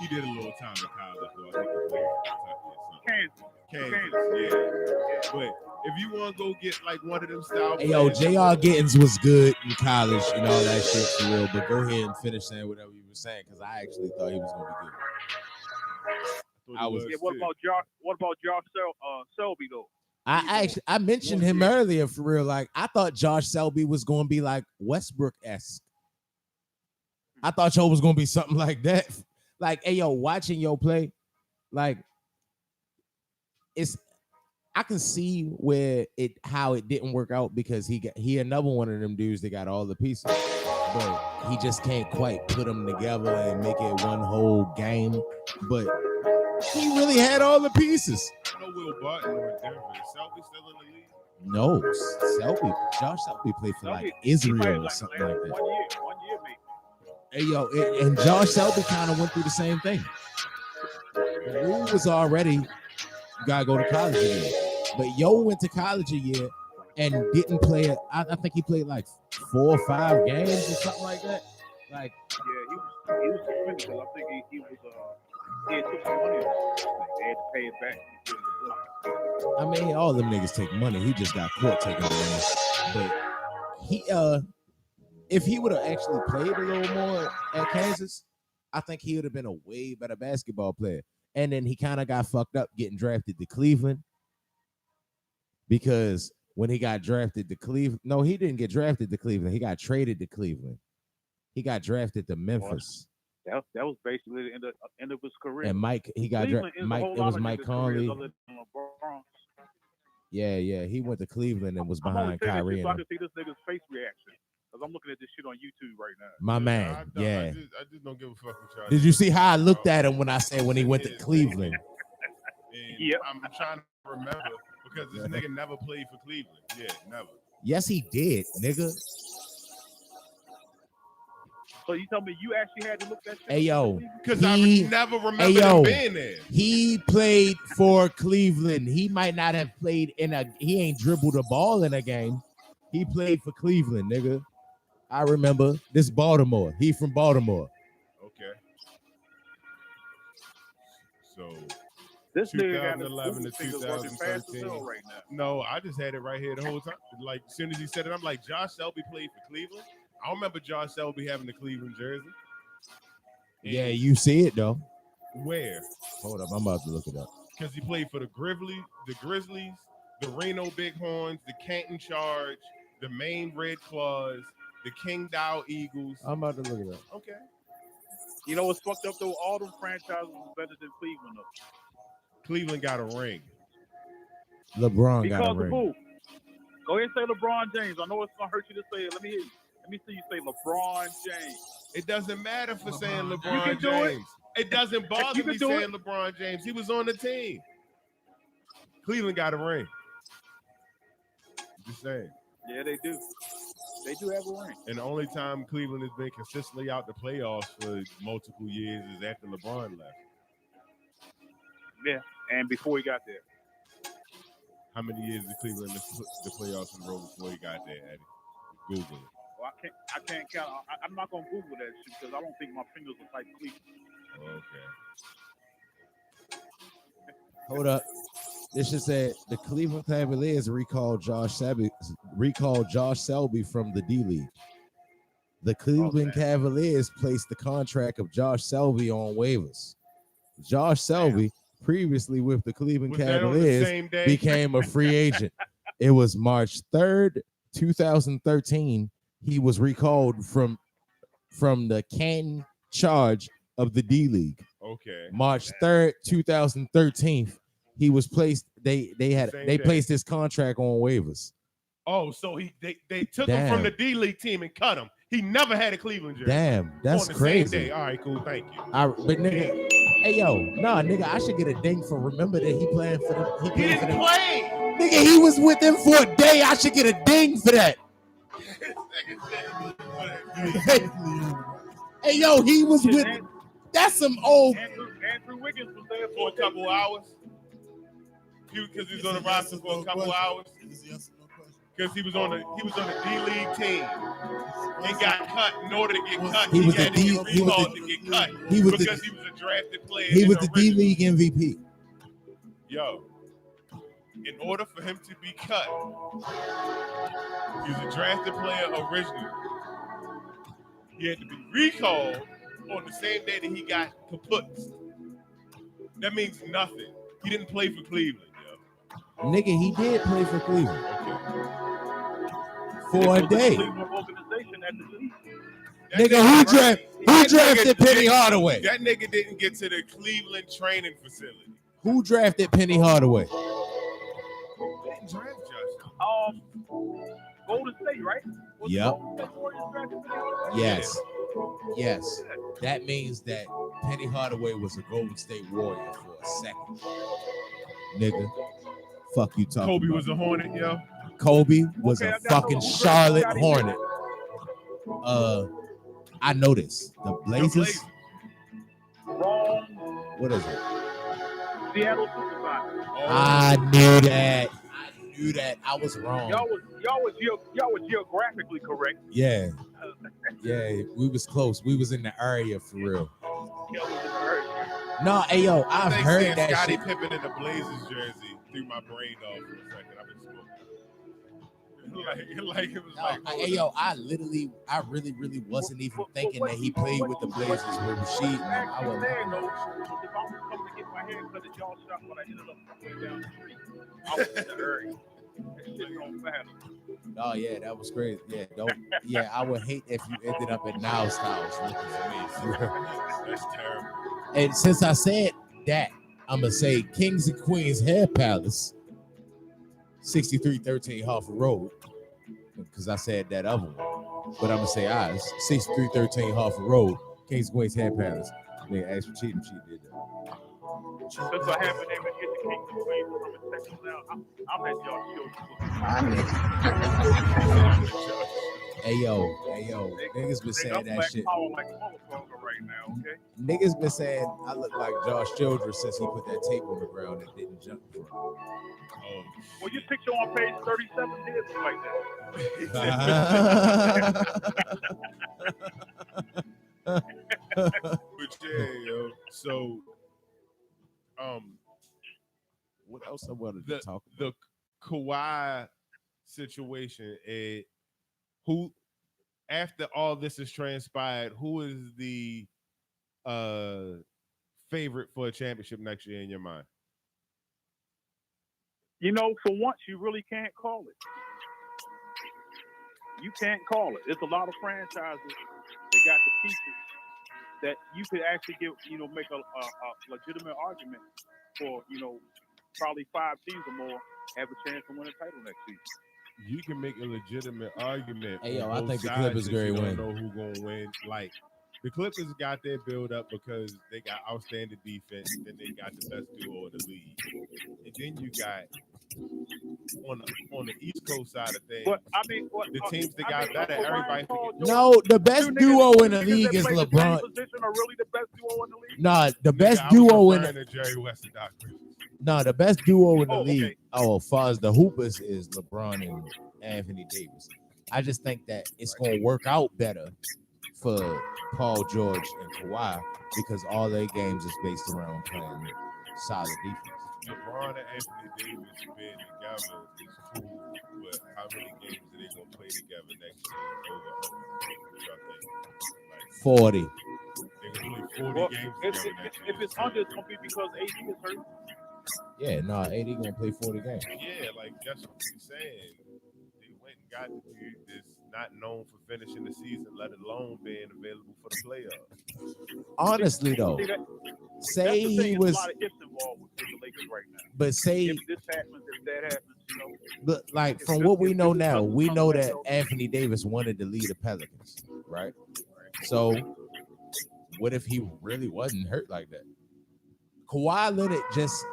he did a little time in college, though. I think he played for Kentucky or something. Kansas, yeah. But if you want to go get like one of them style, hey yo, J.R. Giddens was good in college and all that shit for real. But go ahead and finish saying whatever you were saying because I actually thought he was gonna be good. What about Josh Selby though? I mentioned him earlier for real. Like I thought Josh Selby was gonna be like Westbrook-esque. I thought y'all was gonna be something like that. Like, hey yo, watching yo play, like I can see how it didn't work out because he another one of them dudes that got all the pieces, but he just can't quite put them together and make it one whole game. But he really had all the pieces. No Will Barton or Denver. Selby still in the league? No, Josh Selby played for like Israel or something like that. 1 year, maybe. Hey yo, and Josh Selby kind of went through the same thing. The rule was already you gotta go to college again, but yo went to college a year and didn't play it. I think he played like 4 or 5 games or something like that. Like yeah, he was suspended because I think he had took some money. They had to pay it back. I mean, all them niggas take money. He just got caught taking money. But he if he would have actually played a little more at Kansas, I think he would have been a way better basketball player. And then he kind of got fucked up getting drafted to Cleveland because when he got drafted to Cleveland, no, he didn't get drafted to Cleveland. He got traded to Cleveland. He got drafted to Memphis. That was basically the end of his career. And Mike, he got drafted. It was Mike Conley. Yeah, he went to Cleveland and was behind Kyrie. So I can see this nigga's face reaction because I'm looking at this shit on YouTube right now. My man, I just don't give a fuck with y'all. Did you see how I looked at him when I said when he went to Cleveland? Yeah, I'm trying to remember because this nigga never played for Cleveland. Yeah, never. Yes, he did, nigga. So you tell me you actually had to look that shit? Hey yo, because I never remember him being there. He played for Cleveland. He might not have played he ain't dribbled a ball in a game. He played for Cleveland, nigga. I remember this Baltimore. He from Baltimore. Okay. So this 2011 to 2013. Right now. No, I just had it right here the whole time. Like as soon as he said it, I'm like, Josh Selby played for Cleveland. I remember Josh Selby having the Cleveland jersey. Yeah, you see it though. Where? Hold up, I'm about to look it up. Because he played for the Grizzlies, the Reno Bighorns, the Canton Charge, the Maine Red Claws, the King Dow Eagles. I'm about to look it up. Okay. You know what's fucked up though? All them franchises was better than Cleveland though. Cleveland got a ring. LeBron got a ring. Who? Go ahead and say LeBron James. I know it's gonna hurt you to say it. Let me hear you. Let me see you say LeBron James. It doesn't matter for saying LeBron James. It doesn't bother me saying LeBron James. He was on the team. Cleveland got a ring. Just saying. Yeah, they do. They do have a ring. And the only time Cleveland has been consistently out the playoffs for multiple years is after LeBron left. Yeah, and before he got there. How many years did Cleveland miss the playoffs in a row before he got there, Eddie? Google it. Well, I can't count. I'm not gonna Google that shit because I don't think my fingers are like Cleveland. Okay. Hold up. This should say the Cleveland Cavaliers recalled Josh Selby from the D League. The Cleveland Cavaliers placed the contract of Josh Selby on waivers. Josh Selby previously with the Cleveland Was that on the Cavaliers, same day? became a free agent. It was March 3rd, 2013. He was recalled from the Canton charge of the D League. Okay. March 3rd, 2013. He was placed. They Same day. placed his contract on waivers. Oh, so they took him from the D League team and cut him. He never had a Cleveland jersey. Damn, that's on the crazy. Same day. All right, cool, thank you. But nigga, hey yo, nah, nigga, I should get a ding for remember that he playing for them. He didn't play. Nigga, he was with them for a day. I should get a ding for that. Hey yo, he was with. That's some old. Andrew Wiggins was there For a couple hours. Because he was on the roster for a couple hours. Because he was on the D League team and got cut. In order to get cut, he had to get recalled to get cut because he was a drafted player. He was the D League MVP. Yo, in order for him to be cut, he was a drafted player originally. He had to be recalled on the same day that he got kaput. That means nothing. He didn't play for Cleveland, yo. Nigga, he did play for Cleveland. Okay. For a day. Organization at the league. Nigga, who drafted Penny Hardaway? That nigga didn't get to the Cleveland training facility. Who drafted Penny Hardaway? They didn't draft Josh. Golden State, right? Yep. Yes. Yes. That means that Penny Hardaway was a Golden State Warrior for a second. Nigga. Fuck you talking Kobe about. was a Hornet, yo. Kobe was a fucking Charlotte Hornet. I know this. The Blazers. Wrong. What is it? Seattle Supersonics. I knew that. I was wrong. Y'all was geographically correct. Yeah. Yeah, we was close. We was in the area for real. No, hey yo, I've heard that Scottie shit. Pippen in the Blazers jersey threw my brain off for a second. I've been smoking. Like it was like. Hey yo, I really wasn't even thinking that he played with the Blazers with Rasheed. Man, I wasn't. If I was coming to get my hair cut at y'all shop when I ended up way down the street, I was in the area. That shit don't matter. Oh yeah, that was crazy. Yeah, yeah, I would hate if you ended up at Now Styles looking for me. That's terrible. And since I said that, I'm gonna say Kings and Queens Hair Palace, 6313 Harford Road, because I said that other one. But I'm gonna say 6313 Harford Road, Kings and Queens Hair Palace. Nigga asked for cheating, she did that. Since I haven't even get the Kings and Queens from a section now, I'm at y'all show. Hey yo, niggas been saying that shit. Like right now, okay? Niggas been saying I look like Josh Childress since he put that tape on the ground and didn't jump from. Well, your picture on page 37 did look like that. But yeah, yo. So, what else I wanted to talk about? The Kawhi situation, who, after all this has transpired, who is the favorite for a championship next year in your mind? You know, for once, you really can't call it. You can't call it. There's a lot of franchises that got the pieces that you could actually make a legitimate argument for, probably 5 teams or more have a chance to win a title next season. You can make a legitimate argument. Hey, yo, for I both think the sides Clippers that gonna you win. don't know who gonna win. Like the Clippers got their build up because they got outstanding defense, and then they got the best duo in the league. And then you got on the East Coast side of things, But I mean, the teams that got better, everybody forget. No, the best duo in the league is LeBron. Are really the best duo in the league? Nah, the best I was duo in referring to Jerry West and Doc Rivers. Nah, the best duo in the Oh, okay. league, as far as the hoopers, is LeBron and Anthony Davis. I just think that it's gonna work out better for Paul George and Kawhi because all their games is based around playing solid defense. LeBron and Anthony Davis being together is cool, but how many games are they gonna play together next year? Over, what y'all think? Like 40. they're gonna play 40 Well, games if, together if, next year. if it's under, it's gonna be because AD is hurt. Yeah, no, AD gonna play 40 games. Yeah, like that's what I'm saying. They went and got the dude that's not known for finishing the season, let alone being available for the playoffs. Honestly, though, See, say that's the thing. he There's was, a lot of ifs involved with the Lakers right now. but say, If this happens, if that happens, you know. but like If from this- what we if know this now, doesn't we come know back, that though, Anthony Davis wanted to lead the Pelicans, right? So, what if he really wasn't hurt like that? Kawhi Leonard just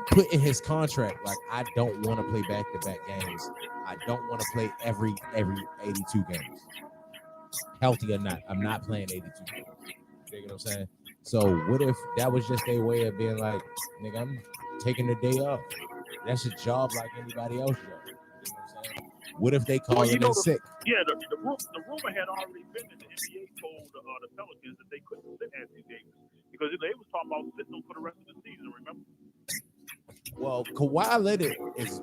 put in his contract, like, I don't want to play back-to-back games. I don't want to play every 82 games. Healthy or not, I'm not playing 82 games. You know what I'm saying? So what if that was just their way of being like, nigga, I'm taking the day off. That's a job like anybody else job. You know what I'm saying? What if they call him in sick? Yeah, the rumor had already been that the NBA told the Pelicans that they couldn't sit Anthony Davis because they was talking about sitting him for the rest of the season. Remember? Well, Kawhi Leonard is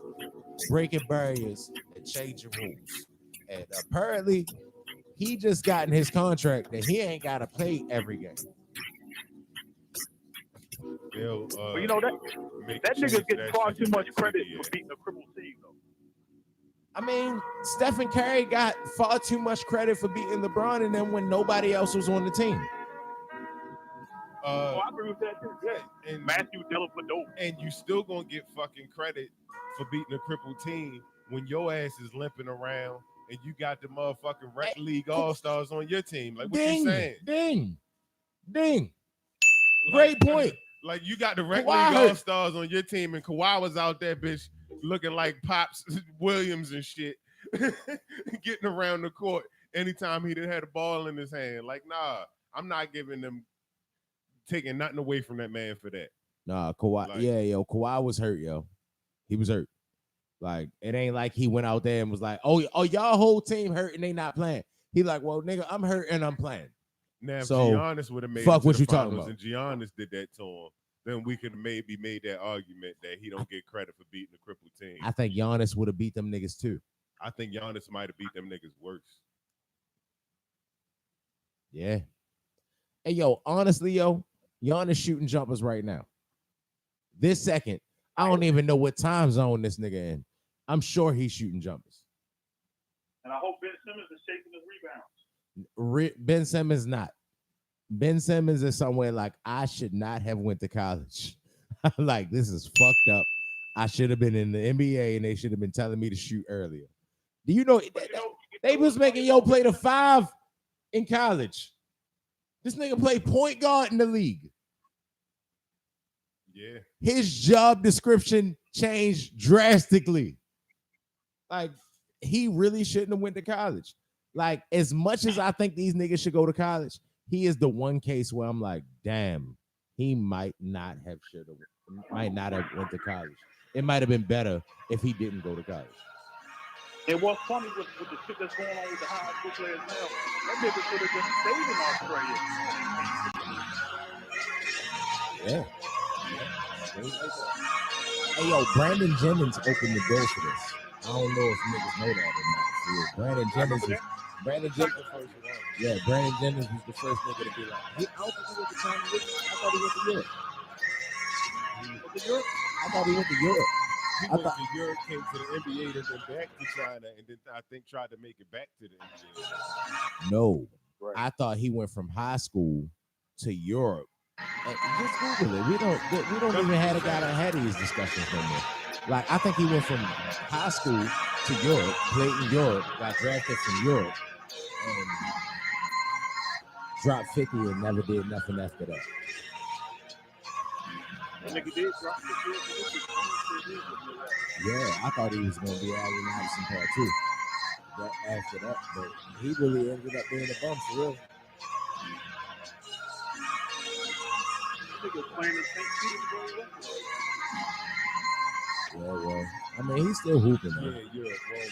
breaking barriers and changing rules, and apparently he just got in his contract that he ain't got to play every game. They'll, But you know that nigga gets far too much credit for beating a crippled team, though. I mean, Stephen Curry got far too much credit for beating LeBron and them when nobody else was on the team. I agree with that too. Yeah, and Matthew Dellavedova. And you still gonna get fucking credit for beating a crippled team when your ass is limping around and you got the motherfucking rec league all-stars on your team. Like, what you saying? Ding. Great point. Like, you got the rec Kawhi league hurt. all-stars on your team, and Kawhi was out there, bitch, looking like Pops Williams and shit, getting around the court anytime he had a ball in his hand. Like, nah, I'm not taking nothing away from that man for that. Nah, Kawhi. Like- Kawhi was hurt, yo. He was hurt. Like, it ain't like he went out there and was like, oh, y'all whole team hurt and they not playing. He like, well, nigga, I'm hurt and I'm playing. Now, if So, Giannis would have made fuck it to what the you talking finals about. and Giannis did that to him, then we could have maybe made that argument that he don't get credit for beating a crippled team. I think Giannis would have beat them niggas too. I think Giannis might have beat them niggas worse. Yeah. Hey, yo, honestly, yo, Giannis shooting jumpers right now. This second, I don't even know what time zone this nigga in. I'm sure he's shooting jumpers. And I hope Ben Simmons is shaking his rebounds. Ben Simmons not. Ben Simmons is somewhere like, I should not have went to college. Like, this is fucked up. I should have been in the NBA and they should have been telling me to shoot earlier. Do you know, they was making yo play the 5 in college. This nigga played point guard in the league. Yeah. His job description changed drastically. Like, he really shouldn't have went to college. Like, as much as I think these niggas should go to college, he is the one case where I'm like, damn, he might not have went to college. It might have been better if he didn't go to college. And what's funny with the shit that's going on with the high school players now, that nigga should have just stayed in Australia. Yeah. Hey, yo, Brandon Jennings opened the door for this. I don't know if niggas know that or not. Yeah, Brandon Jennings was the first one. Yeah, Brandon Jennings was the first nigga to be like, I don't think he went to China. I thought he went to Europe. I thought he went to Europe. He went to Europe, came to the NBA, then went back to China, and then I think tried to make it back to the NBA. No, right. I thought he went from high school to Europe. And just Google it. We don't even have a guy that had these discussions no more. Like, I think he went from high school to Europe, played in Europe, got drafted from Europe, and dropped 50 and never did nothing after that. Nigga did drop 50. Yeah, I thought he was going to be Allen Iverson part 2 after that, but he really ended up being a bum for real. Yeah, well, I mean, he's still hooping, though. Yeah, you're a grown.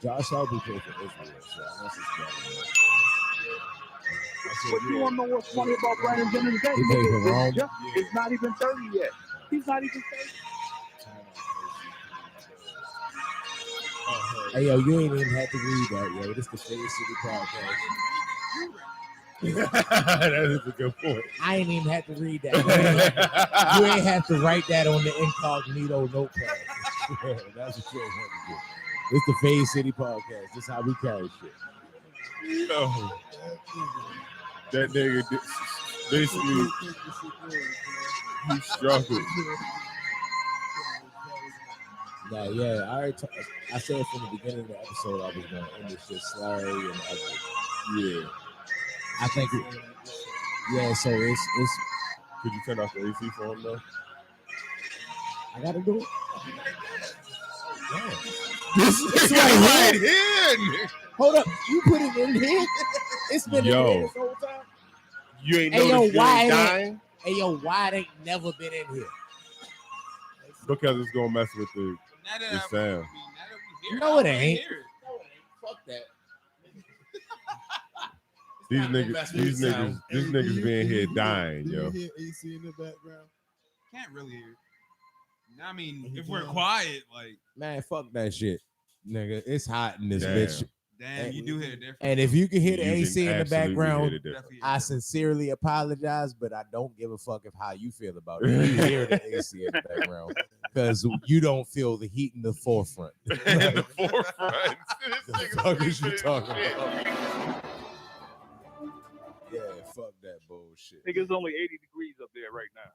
Josh Selby played for Israel, so that's his problem. But you want to know what's funny about Brandon Jennings' game? He played for Rome. He's not even 30 yet. He's not even 30. Hey, yo, you ain't even had to read that, yo. This the Phase City podcast. That is a good point. I ain't even had to read that. You ain't have to write that on the incognito notepad. That's what you ain't have to do. It's the Phase City podcast. This is how we carry shit. Yo, that nigga basically he struggled. Nah, yeah, I said from the beginning of the episode I was going to end this shit slurry and ugly. Yeah. I think, so it's. Could you turn off the AC for him though? I gotta do it. This right here. Hold up, you put it in here. It's been in here this whole time. You ain't noticed why dying? Why it ain't never been in here? Because it's gonna mess with the sound. No, it ain't. Fuck that. These niggas being here dying, yo. You hear AC in the background? Can't really hear it. I mean, if we're quiet, like, man, fuck that shit, nigga. It's hot in this Damn. bitch. damn, you do hear it different. And if you can hear the You can AC in the absolutely background, hear the difference. I sincerely apologize, but I don't give a fuck if how you feel about it. You hear the AC in the background because you don't feel the heat in the forefront. In the forefront. The fuck is you talking about? Yeah, fuck that bullshit. I think it's only 80 degrees up there right now.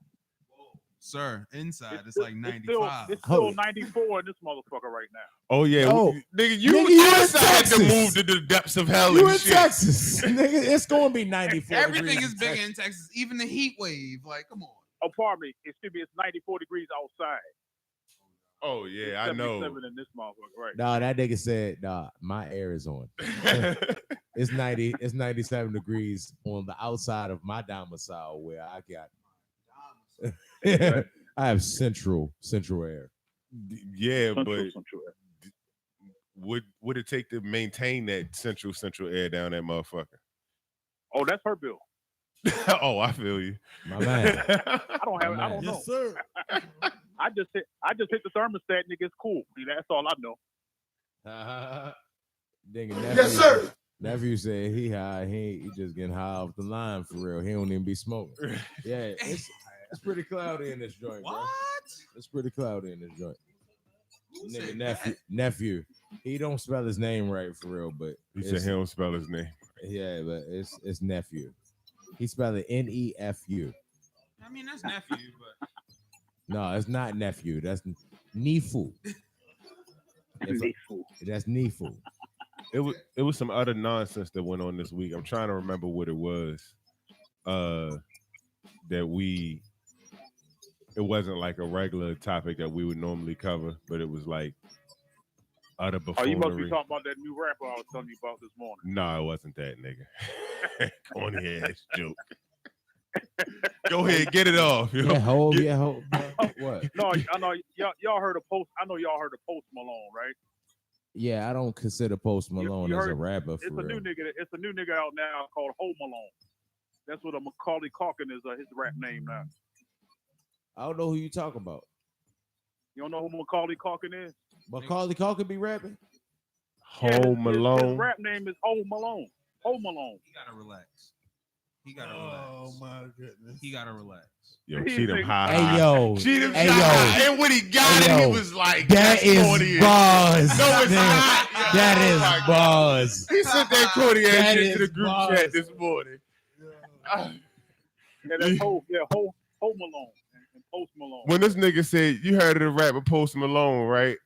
Sir, inside it's like 95. It's still 94 in this motherfucker right now. Oh yeah, Oh. nigga, you in decided to Texas. move to the depths of hell You and in shit. Texas, nigga? It's gonna be 94. Everything degrees is bigger in Texas, even the heat wave. Like, come on. Oh, pardon me. It's 94 degrees outside. Oh yeah, I know. 77 in this motherfucker, right? Nah, that nigga said, nah, my air is on. It's 97 degrees on the outside of my domicile where I got. I have central air. Yeah, but Central air. would it take to maintain that central air down that motherfucker? Oh, that's her bill. Oh, I feel you. My man. I don't have. My I don't know. Yes, sir. I just hit the thermostat, nigga. It's cool. See, that's all I know. Yes, sir. Nephew said he high. He just getting high off the line for real. He don't even be smoking. Yeah, it's pretty cloudy in this joint, bro. What? It's pretty cloudy in this joint. Who Nigga, said nephew. He don't spell his name right for real, but He said he don't spell his name. yeah, but it's nephew. He spelled it Nefu. that? I mean, that's nephew, but No, it's not nephew. That's Nifu. That's Nifu. It was some other nonsense that went on this week. I'm trying to remember what it was. It wasn't like a regular topic that we would normally cover, but it was like utter buffoonery. Oh, you must be talking about that new rapper I was telling you about this morning. No, it wasn't that nigga. Corny ass joke. Go ahead, get it off. Yo. Yeah, hold. What? No, I know y'all heard of Post. I know y'all heard of Post Malone, right? Yeah, I don't consider Post Malone you as a heard- rapper for It's a real. new nigga. It's a new nigga out now called Ho Malone. That's what a Macaulay Culkin is. His rap name now. I don't know who you talking about. You don't know who Macaulay Culkin is? Macaulay Culkin be rapping? Home His Alone. rap name is Ho Malone. Ho Malone. he gotta relax. Oh my goodness. He gotta relax. Yo, cheat him high. Hey yo, Cheat him hey high. yo, And when he got Hey, it, yo. he was like, that "That's corny is as bars. No, it's nigga. not. That Oh is my God. bars. He sent that corny ass That shit to the is group bars. chat this morning. Yeah, that's Ho Malone and Post Malone. When this nigga said, you heard of the rapper Post Malone, right?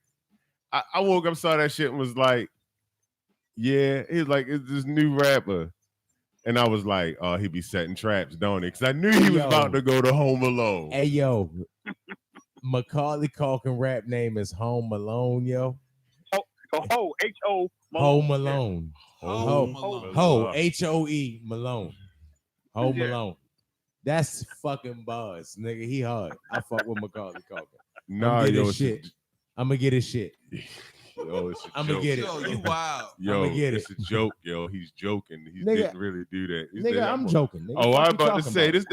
I woke up, saw that shit and was like, yeah. He was like, it's this new rapper. And I was like, oh, he be setting traps, don't he? Because I knew he was Yo. about to go to Home Alone. Hey yo, Macaulay Culkin rap name is Home Alone, yo. Ho H-O Home Alone. Home Ho Alone. Ho H-O-E Malone. Home Yeah. Alone. That's fucking buzz, nigga. He hard. I fuck with Macaulay Culkin. Nah, I'm yo, his shit. I'm gonna get his shit. Yo, it's a I'm joke. gonna get it. Yo, you wild. Yo, I'ma get it's a joke, yo. He's joking. He Nigga- didn't really do that. He said, Nigga, I'm joking. Nigga. Oh, Fuck I was you about to talking say, this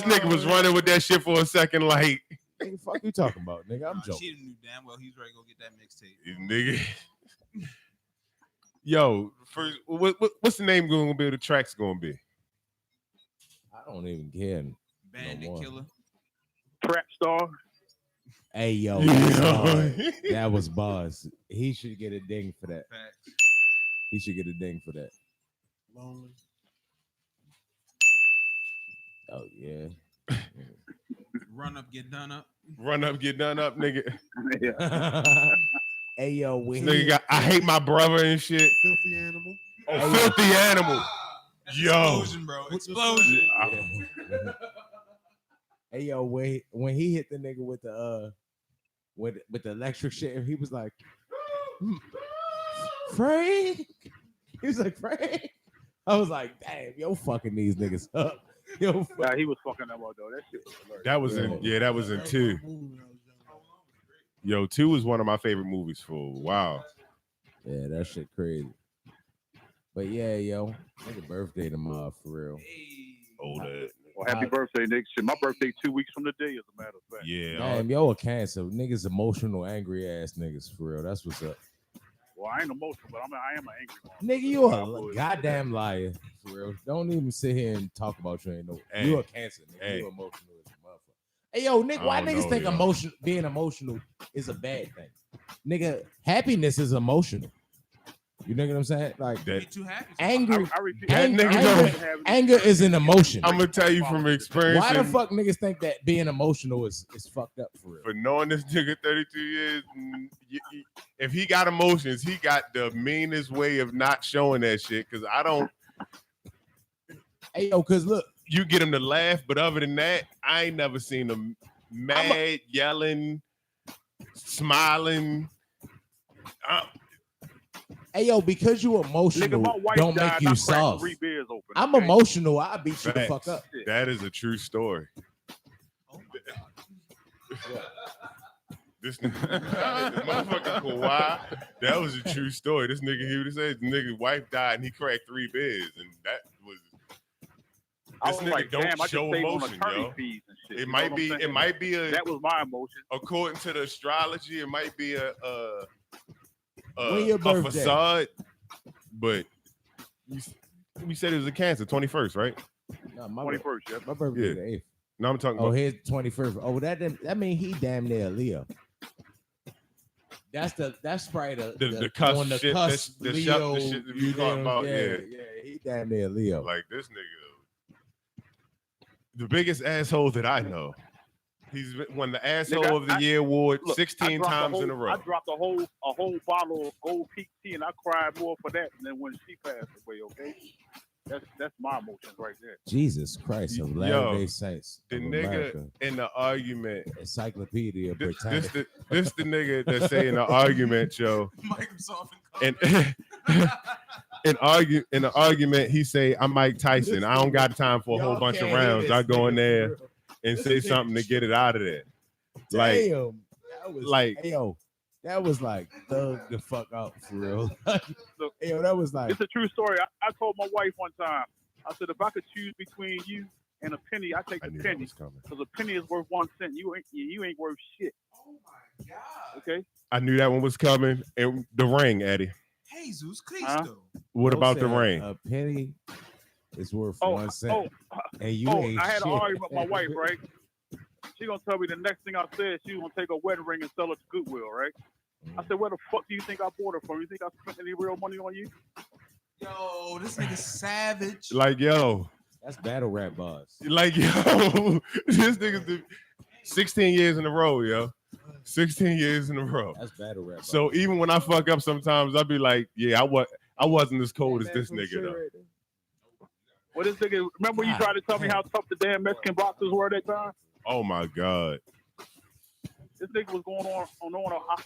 nigga was running with that shit for a second, like, Nigga, fuck you talking about, nigga? I'm joking. She knew damn well he's ready to go get that mixtape. Nigga. Yo, first, what's the name going to be? The track's going to be? I don't even care. Bandit more. Killer. Trap Star. Hey yo, that was bars. He should get a ding for that. Facts. He should get a ding for that. Lonely. Oh yeah. Run up, get done up. Run up, get done up, nigga. Hey yo, This nigga got I hate my brother and shit. Filthy Animal. Oh, filthy animal. Yo. Explosion, bro. Explosion. Hey yo, when he hit the nigga with the electric shit, he was like, Frank. He was like, Frank. I was like, damn, yo, fucking these niggas up. Yo, Nah, he was fucking them up though. That shit was hilarious. That was that was in 2. Yo, 2 was one of my favorite movies for a while. Yeah, that shit crazy. But yeah, yo, nigga birthday tomorrow for real. Oh, that. Well, happy birthday, Nick. Shit, my birthday 2 weeks from today, as a matter of fact. Yeah. Damn, yo, a cancer. Niggas emotional, angry ass niggas for real. That's what's up. Well, I ain't emotional, but I am an angry one. Nigga, you a goddamn liar for real. Don't even sit here and talk about you ain't no. Hey. You a cancer, nigga. Hey. You emotional as a motherfucker. Hey, yo, Nick, why I don't niggas know, think yo. being emotional is a bad thing? Nigga, happiness is emotional. You know what I'm saying? Like That, Get too happy. angry, I repeat, That anger, nigga anger is an emotion. I'm gonna tell you from experience. Why the fuck niggas think that being emotional is fucked up for real? For knowing this nigga 32 years, if he got emotions, he got the meanest way of not showing that shit. Cause I don't. Hey yo, cause look, You get him to laugh, but other than that, I ain't never seen him mad, yelling, smiling. hey yo, because you emotional, Nigga, my wife don't died, make you and I cracked soft. 3 beers open. I'm okay? emotional. I beat you the Facts. fuck up. That is a true story. Oh my God. This motherfucker Kawhi, that was a true story. This nigga, he would say his nigga's wife died and he cracked 3 beers, and that was. I This was nigga like, don't damn, I just show saved on emotion, attorney yo. fees and shit. It You know might what be. I'm It saying? might be a. That was my emotion. According to the astrology, it might be a When your birthday? facade, but we said it was a Cancer, 21st, right? No, my 21st, yeah. My birthday Yeah. is the 8th. No, I'm talking Oh, about. his 21st. Oh, that mean he damn near a Leo. That's probably The cusp on the shit, cusp the Leo. shit that we you talking know, about, yeah. he damn near Leo. Like this nigga, the biggest asshole that I know. He's won the asshole Nigga, of the year award Look, 16 times in a row. I dropped a whole bottle of Gold Peak tea, and I cried more for that than when she passed away. Okay, that's my emotions right there. Jesus Christ of Yo, Latter-day Saints. The of nigga America. in the argument. Encyclopedia This Britannica. the nigga that say in the argument, yo. Microsoft And in the argument, he say, "I'm Mike Tyson. I don't got time for a whole bunch of rounds. I go in there and say something to get it out of there." Like, Damn, that was like, hey, yo, that was like thug the fuck out for real. Look, hey, yo, that was like It's a true story. I told my wife one time, I said, if I could choose between you and a penny, I take I the knew that penny was coming. because a penny is worth 1 cent. You ain't worth shit. Oh my God. Okay. I knew that one was coming. And the ring, Eddie. Jesus Cristo. What Don't about the say ring? A penny is worth Oh, 1 cent, oh, and you oh! ain't I had shit. an argument with my wife, right? She gonna tell me the next thing I said, she gonna take a wedding ring and sell it to Goodwill, right? I said, where the fuck do you think I bought it from? You think I spent any real money on you? Yo, this nigga savage. Like, yo, That's battle rap bars. like, yo, this nigga's 16 years in a row, yo. 16 years in a row. That's battle rap. So bars. even when I fuck up sometimes, I'll be like, yeah, I wasn't as cold as this nigga, though. Well, this nigga, remember when you tried to tell me how tough the damn Mexican boxers were that time? Oh, my God. This nigga was going on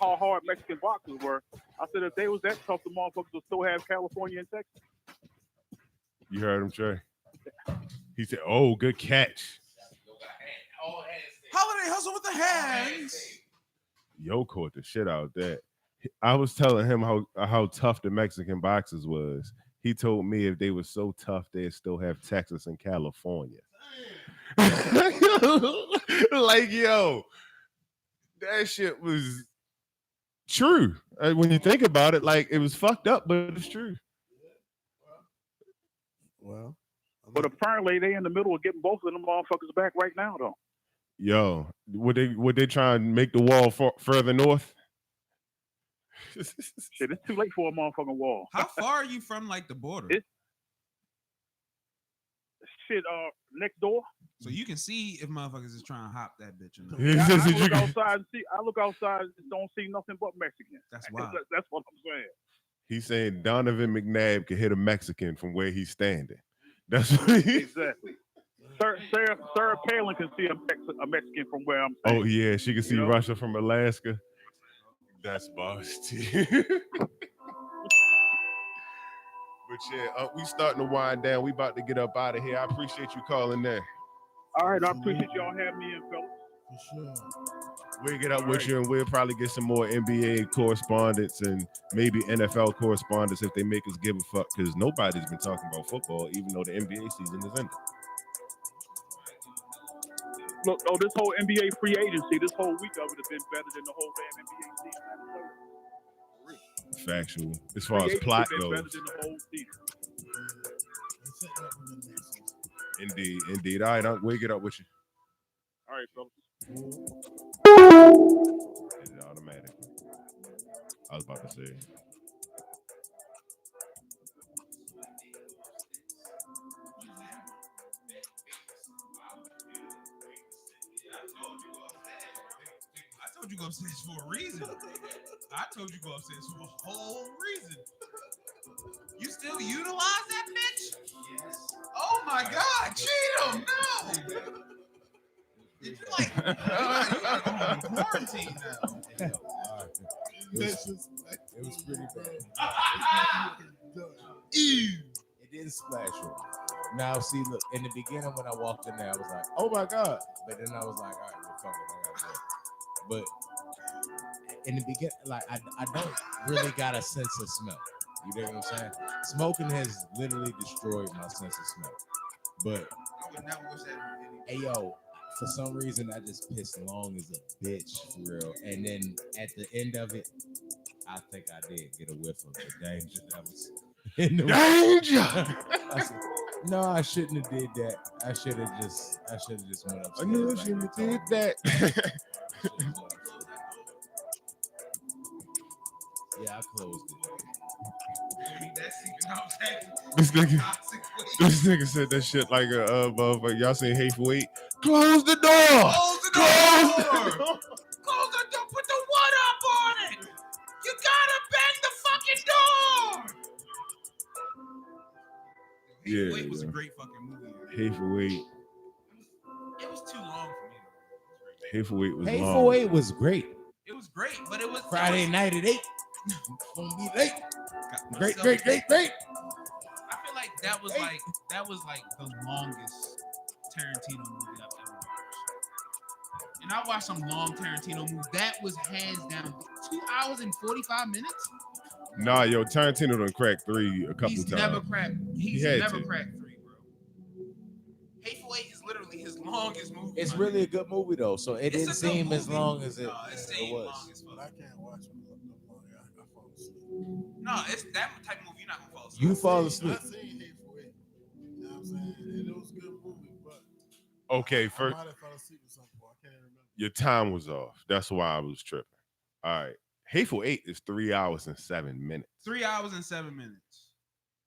how hard Mexican boxers were. I said, if they was that tough, the motherfuckers would still have California and Texas. You heard him, Trey? He said, oh, good catch. Holiday hustle with the hands. Yo caught the shit out of that. I was telling him how tough the Mexican boxers was. He told me if they were so tough, they'd still have Texas and California. Like, yo, that shit was true. When you think about it, like it was fucked up, but it's true. Well, But apparently they in the middle of getting both of them motherfuckers back right now, though. Yo, would they try and make the wall further north? Shit, it's too late for a motherfucking wall. How far are you from like the border? Shit, next door. So you can see if motherfuckers is trying to hop that bitch. I look outside and don't see nothing but Mexicans. That's wild. That's what I'm saying. He's saying Donovan McNabb can hit a Mexican from where he's standing. That's what Exactly. Sarah Palin can see a Mexican from where I'm standing. Oh yeah, she can see Russia from Alaska. That's busty. But yeah, we starting to wind down. We about to get up out of here. I appreciate you calling in. All right, I appreciate y'all having me in, fellas. For sure. We'll get up with you, and we'll probably get some more NBA correspondence and maybe NFL correspondence if they make us give a fuck, because nobody's been talking about football, even though the NBA season is ending. Look, this whole NBA free agency, this whole week of it has been better than the whole damn NBA season. Factual. As far as plot goes. Better than the whole season. Indeed. All right, we'll get up with you. All right, fellas. It's automatic. I was about to say. I told you go upstairs for a reason. I told you go upstairs for a whole reason. You still utilize that bitch? Yes. Oh my God, Cheeto, no! Did you like, you gotta go home in quarantine now. It was pretty bad. It didn't splash on me. Now, see, look, in the beginning when I walked in there, I was like, oh my God. But then I was like, all right, well, fuck it, I gotta go. But in the beginning, like, I don't really got a sense of smell. You know what I'm saying? Smoking has literally destroyed my sense of smell. But, I would never wish that. Hey, yo, for some reason, I just pissed long as a bitch, for real. And then at the end of it, I think I did get a whiff of the danger that was in the danger. I said, no, I shouldn't have did that. I should have just went upstairs. I knew I shouldn't have did that. Yeah, I closed it. This nigga said that shit like a motherfucker. Y'all seen Hateful Eight? Close the door. Close the door. Close the door. Put the wood up on it. You gotta bang the fucking door. Hateful Eight was a great fucking movie. Hateful Eight. It was too long for me. Hateful Eight was long. Hateful Eight was great. It was great, but it was Friday night at 8. Gonna be late. Great. I feel like that was like the longest Tarantino movie I've ever watched. And I watched some long Tarantino movies. That was hands down 2 hours and 45 minutes. Nah, yo, Tarantino done cracked 3 a couple He's times. never cracked 3, bro. Hateful Eight is literally his longest movie. It's really a good movie though, so it didn't seem as long as it it was. Long as fuck. I can't watch it. I fall asleep. No, it's that type of movie you're not gonna fall asleep. You fall asleep. I seen Hateful Eight. You know what I'm saying? And it was a good movie, but Okay, I first might have fell asleep at some point. I can't even remember. your time was off. That's why I was tripping. All right. Hateful Eight is 3 hours and 7 minutes. 3 hours and 7 minutes.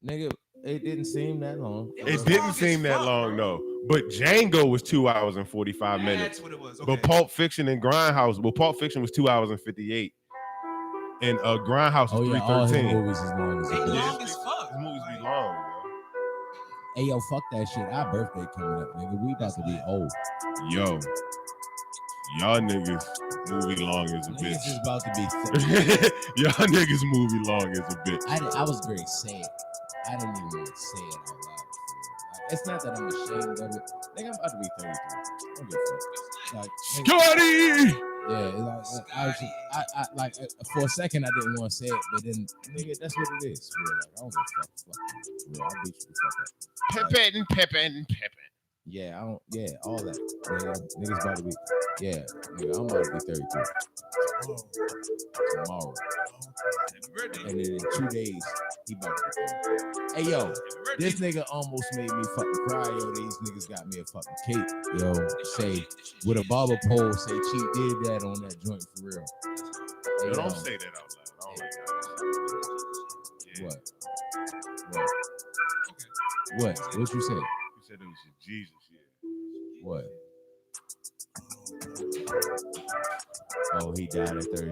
Nigga, it didn't seem that long. It didn't seem that long, though. But Django was 2 hours and 45 minutes. That's what it was. Okay. But Pulp Fiction and Grindhouse, Pulp Fiction was 2 hours and 58. And Grindhouse was 3:13. All his movies is long as They a bitch. long as fuck. His movies be long, Hey yo, fuck that shit. Our birthday coming up, nigga. We about to be old. yo. Y'all niggas movie long as a Niggas is bitch. about to be. Y'all niggas movie long as a bitch. I was great saying. I didn't even want to say it out loud. Like, it's not that I'm ashamed of it. Nigga, I'm about to be 33. I don't give a fuck. Like, nigga, Scotty! yeah, I like for a second I didn't want to say it, but then nigga, that's what it is. For real. Like, I don't give a fuck. For real, I'll beat you the fuck up. Pippin. Yeah, I don't. Yeah, all that. Niggas about to be. Yeah, nigga, I'm about to be 33 tomorrow. And then in 2 days, he about to be 33. Hey, yo, this nigga almost made me fucking cry. Yo, these niggas got me a fucking cake. Yo, say with a barber pole, say Cheat did that on that joint for real. Hey, Yo, don't say that out loud. Oh my God. What? What you said? You said it was your Jesus year. What? Oh, he died at 33. Yeah.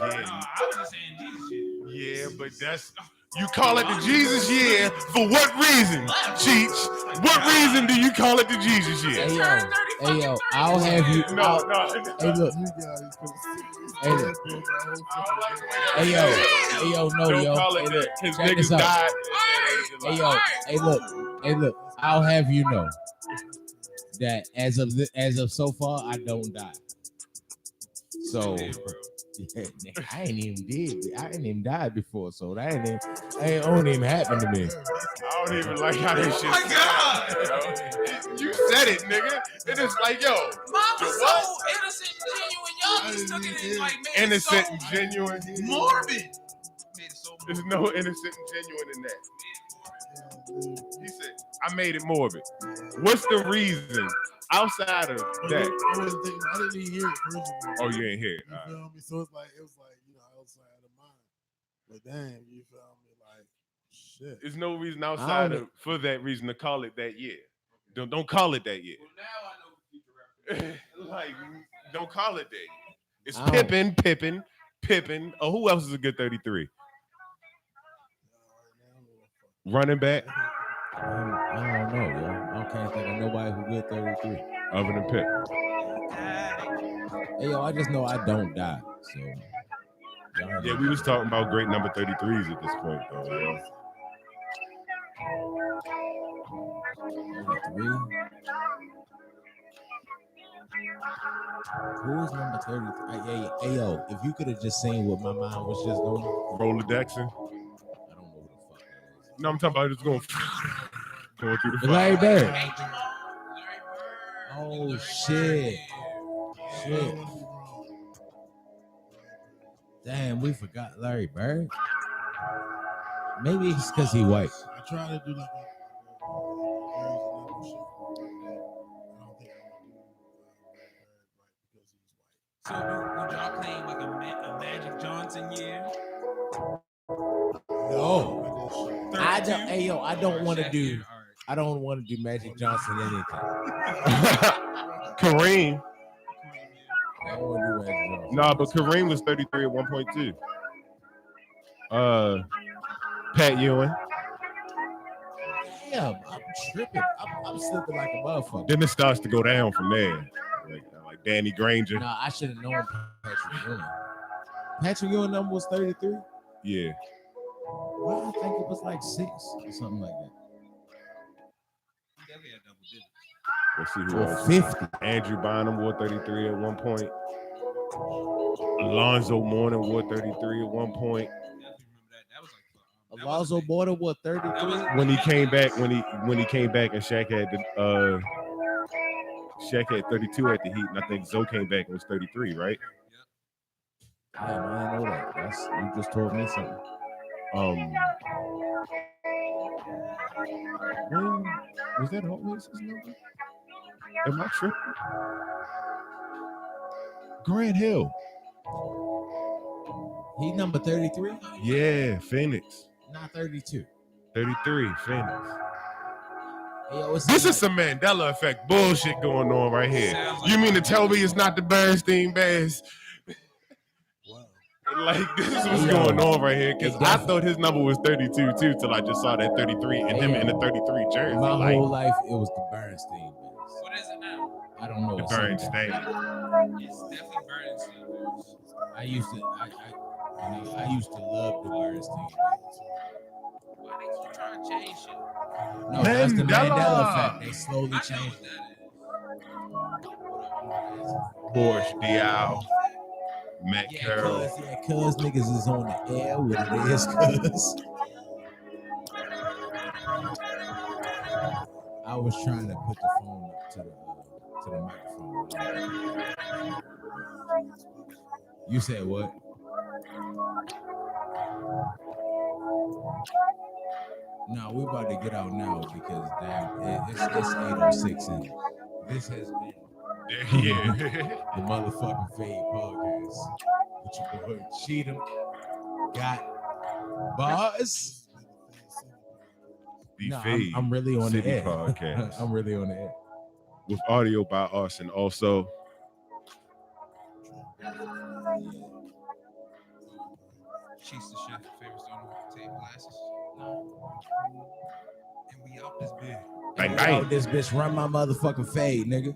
I was just saying Jesus shit. Yeah, but that's you call it the Jesus year for what reason, Cheech? What reason do you call it the Jesus year? Hey yo, I'll have you. No. Hey look. Hey yo, no Don't yo. call it Hey, look, that, 'cause check this niggas out. died. Hey look. I'll have you know that as of so far, I don't die. So yeah, I ain't even died before, so that ain't even happened to me. I don't even like how this shit. Oh my God! You said it, nigga. It is like, yo, Mom was so innocent and genuine. Y'all just took it and like made innocent it so and genuine. morbid. Made it so morbid. There's no innocent and genuine in that. He said, I made it morbid. What's the reason outside of that? I didn't even hear it first. Oh, you ain't hear it. You feel me? So it was like, outside of mine. But damn, you feel me? Like, shit. There's no reason outside of for that reason to call it that year. Don't call it that year. Well, now I know future reference. Like, don't call it that. It's Pippen. Oh, who else is a good 33? Running back. I don't know, yo. I can't think of nobody who good 33. Other than Pitt. Hey yo, I just know I don't die. So yeah, we was talking about great number 33s at this point, though. Yo. 33. Who is number 33? Hey yo, if you could have just seen what my mind was just doing. Rolodex. I don't know who the fuck that is. No, I'm talking about just going through the Larry fire. Bird. Oh shit. Damn, we forgot Larry Bird. Maybe it's because he white. I try to do like a So would y'all claim like a Magic Johnson year? No. I don't. Hey yo, I don't want to do. I don't want to do Magic Johnson anything. Kareem. I don't want to do Magic Johnson. Nah, but Kareem was 33 at 1.2. Pat Ewing. Damn, I'm tripping. I'm slipping like a motherfucker. Then it starts to go down from there. Like Danny Granger. Nah, I should have known Patrick Ewing. Patrick Ewing number was 33? Yeah. Well, I think it was like 6 or something like that. Let's see who Or else. 50. Andrew Bynum wore 33 at one point. Alonzo Mourning wore 33 at one point. Alonzo Mourning wore 33. When he came back, when he came back and Shaq had 32 at the Heat, and I think Zoe came back and was 33, right? Damn, I didn't know that. You just told me something. When was that always his number? Am I tripping? Grant Hill. He number 33? Yeah, Phoenix. Not 32. 33, Phoenix. Hey, yo, This is some Mandela effect bullshit going on right here. You mean to tell me it's not the Bernstein Bears? Like, this is what's going on right here. Because I thought his number was 32 too, till I just saw that 33 and him in the 33 jersey. My whole life, it was the Bernstein Bears. What is it now? I don't know. The Bernstein. It's definitely Bernstein. I used to love the Bernstein Bears. Why they keep trying to change shit? No, that's the Mandela effect. They slowly changed it. Porsche, Dial, Matt Carroll. Cuz niggas is on the air with it is, cuz. I I was trying to put the phone up to the microphone. You said what? No, we're about to get out now because it's 8:06 and this has been Yeah. the motherfucking Fade podcast with your boy Cheatham. Got bars. The No, Fade I'm really on City the air. podcast. I'm really on the air. With audio by us and also She's the chef. Favorite on the tape glasses. And we out this bit. bang Out bang. this bitch, run my motherfucking fade, nigga.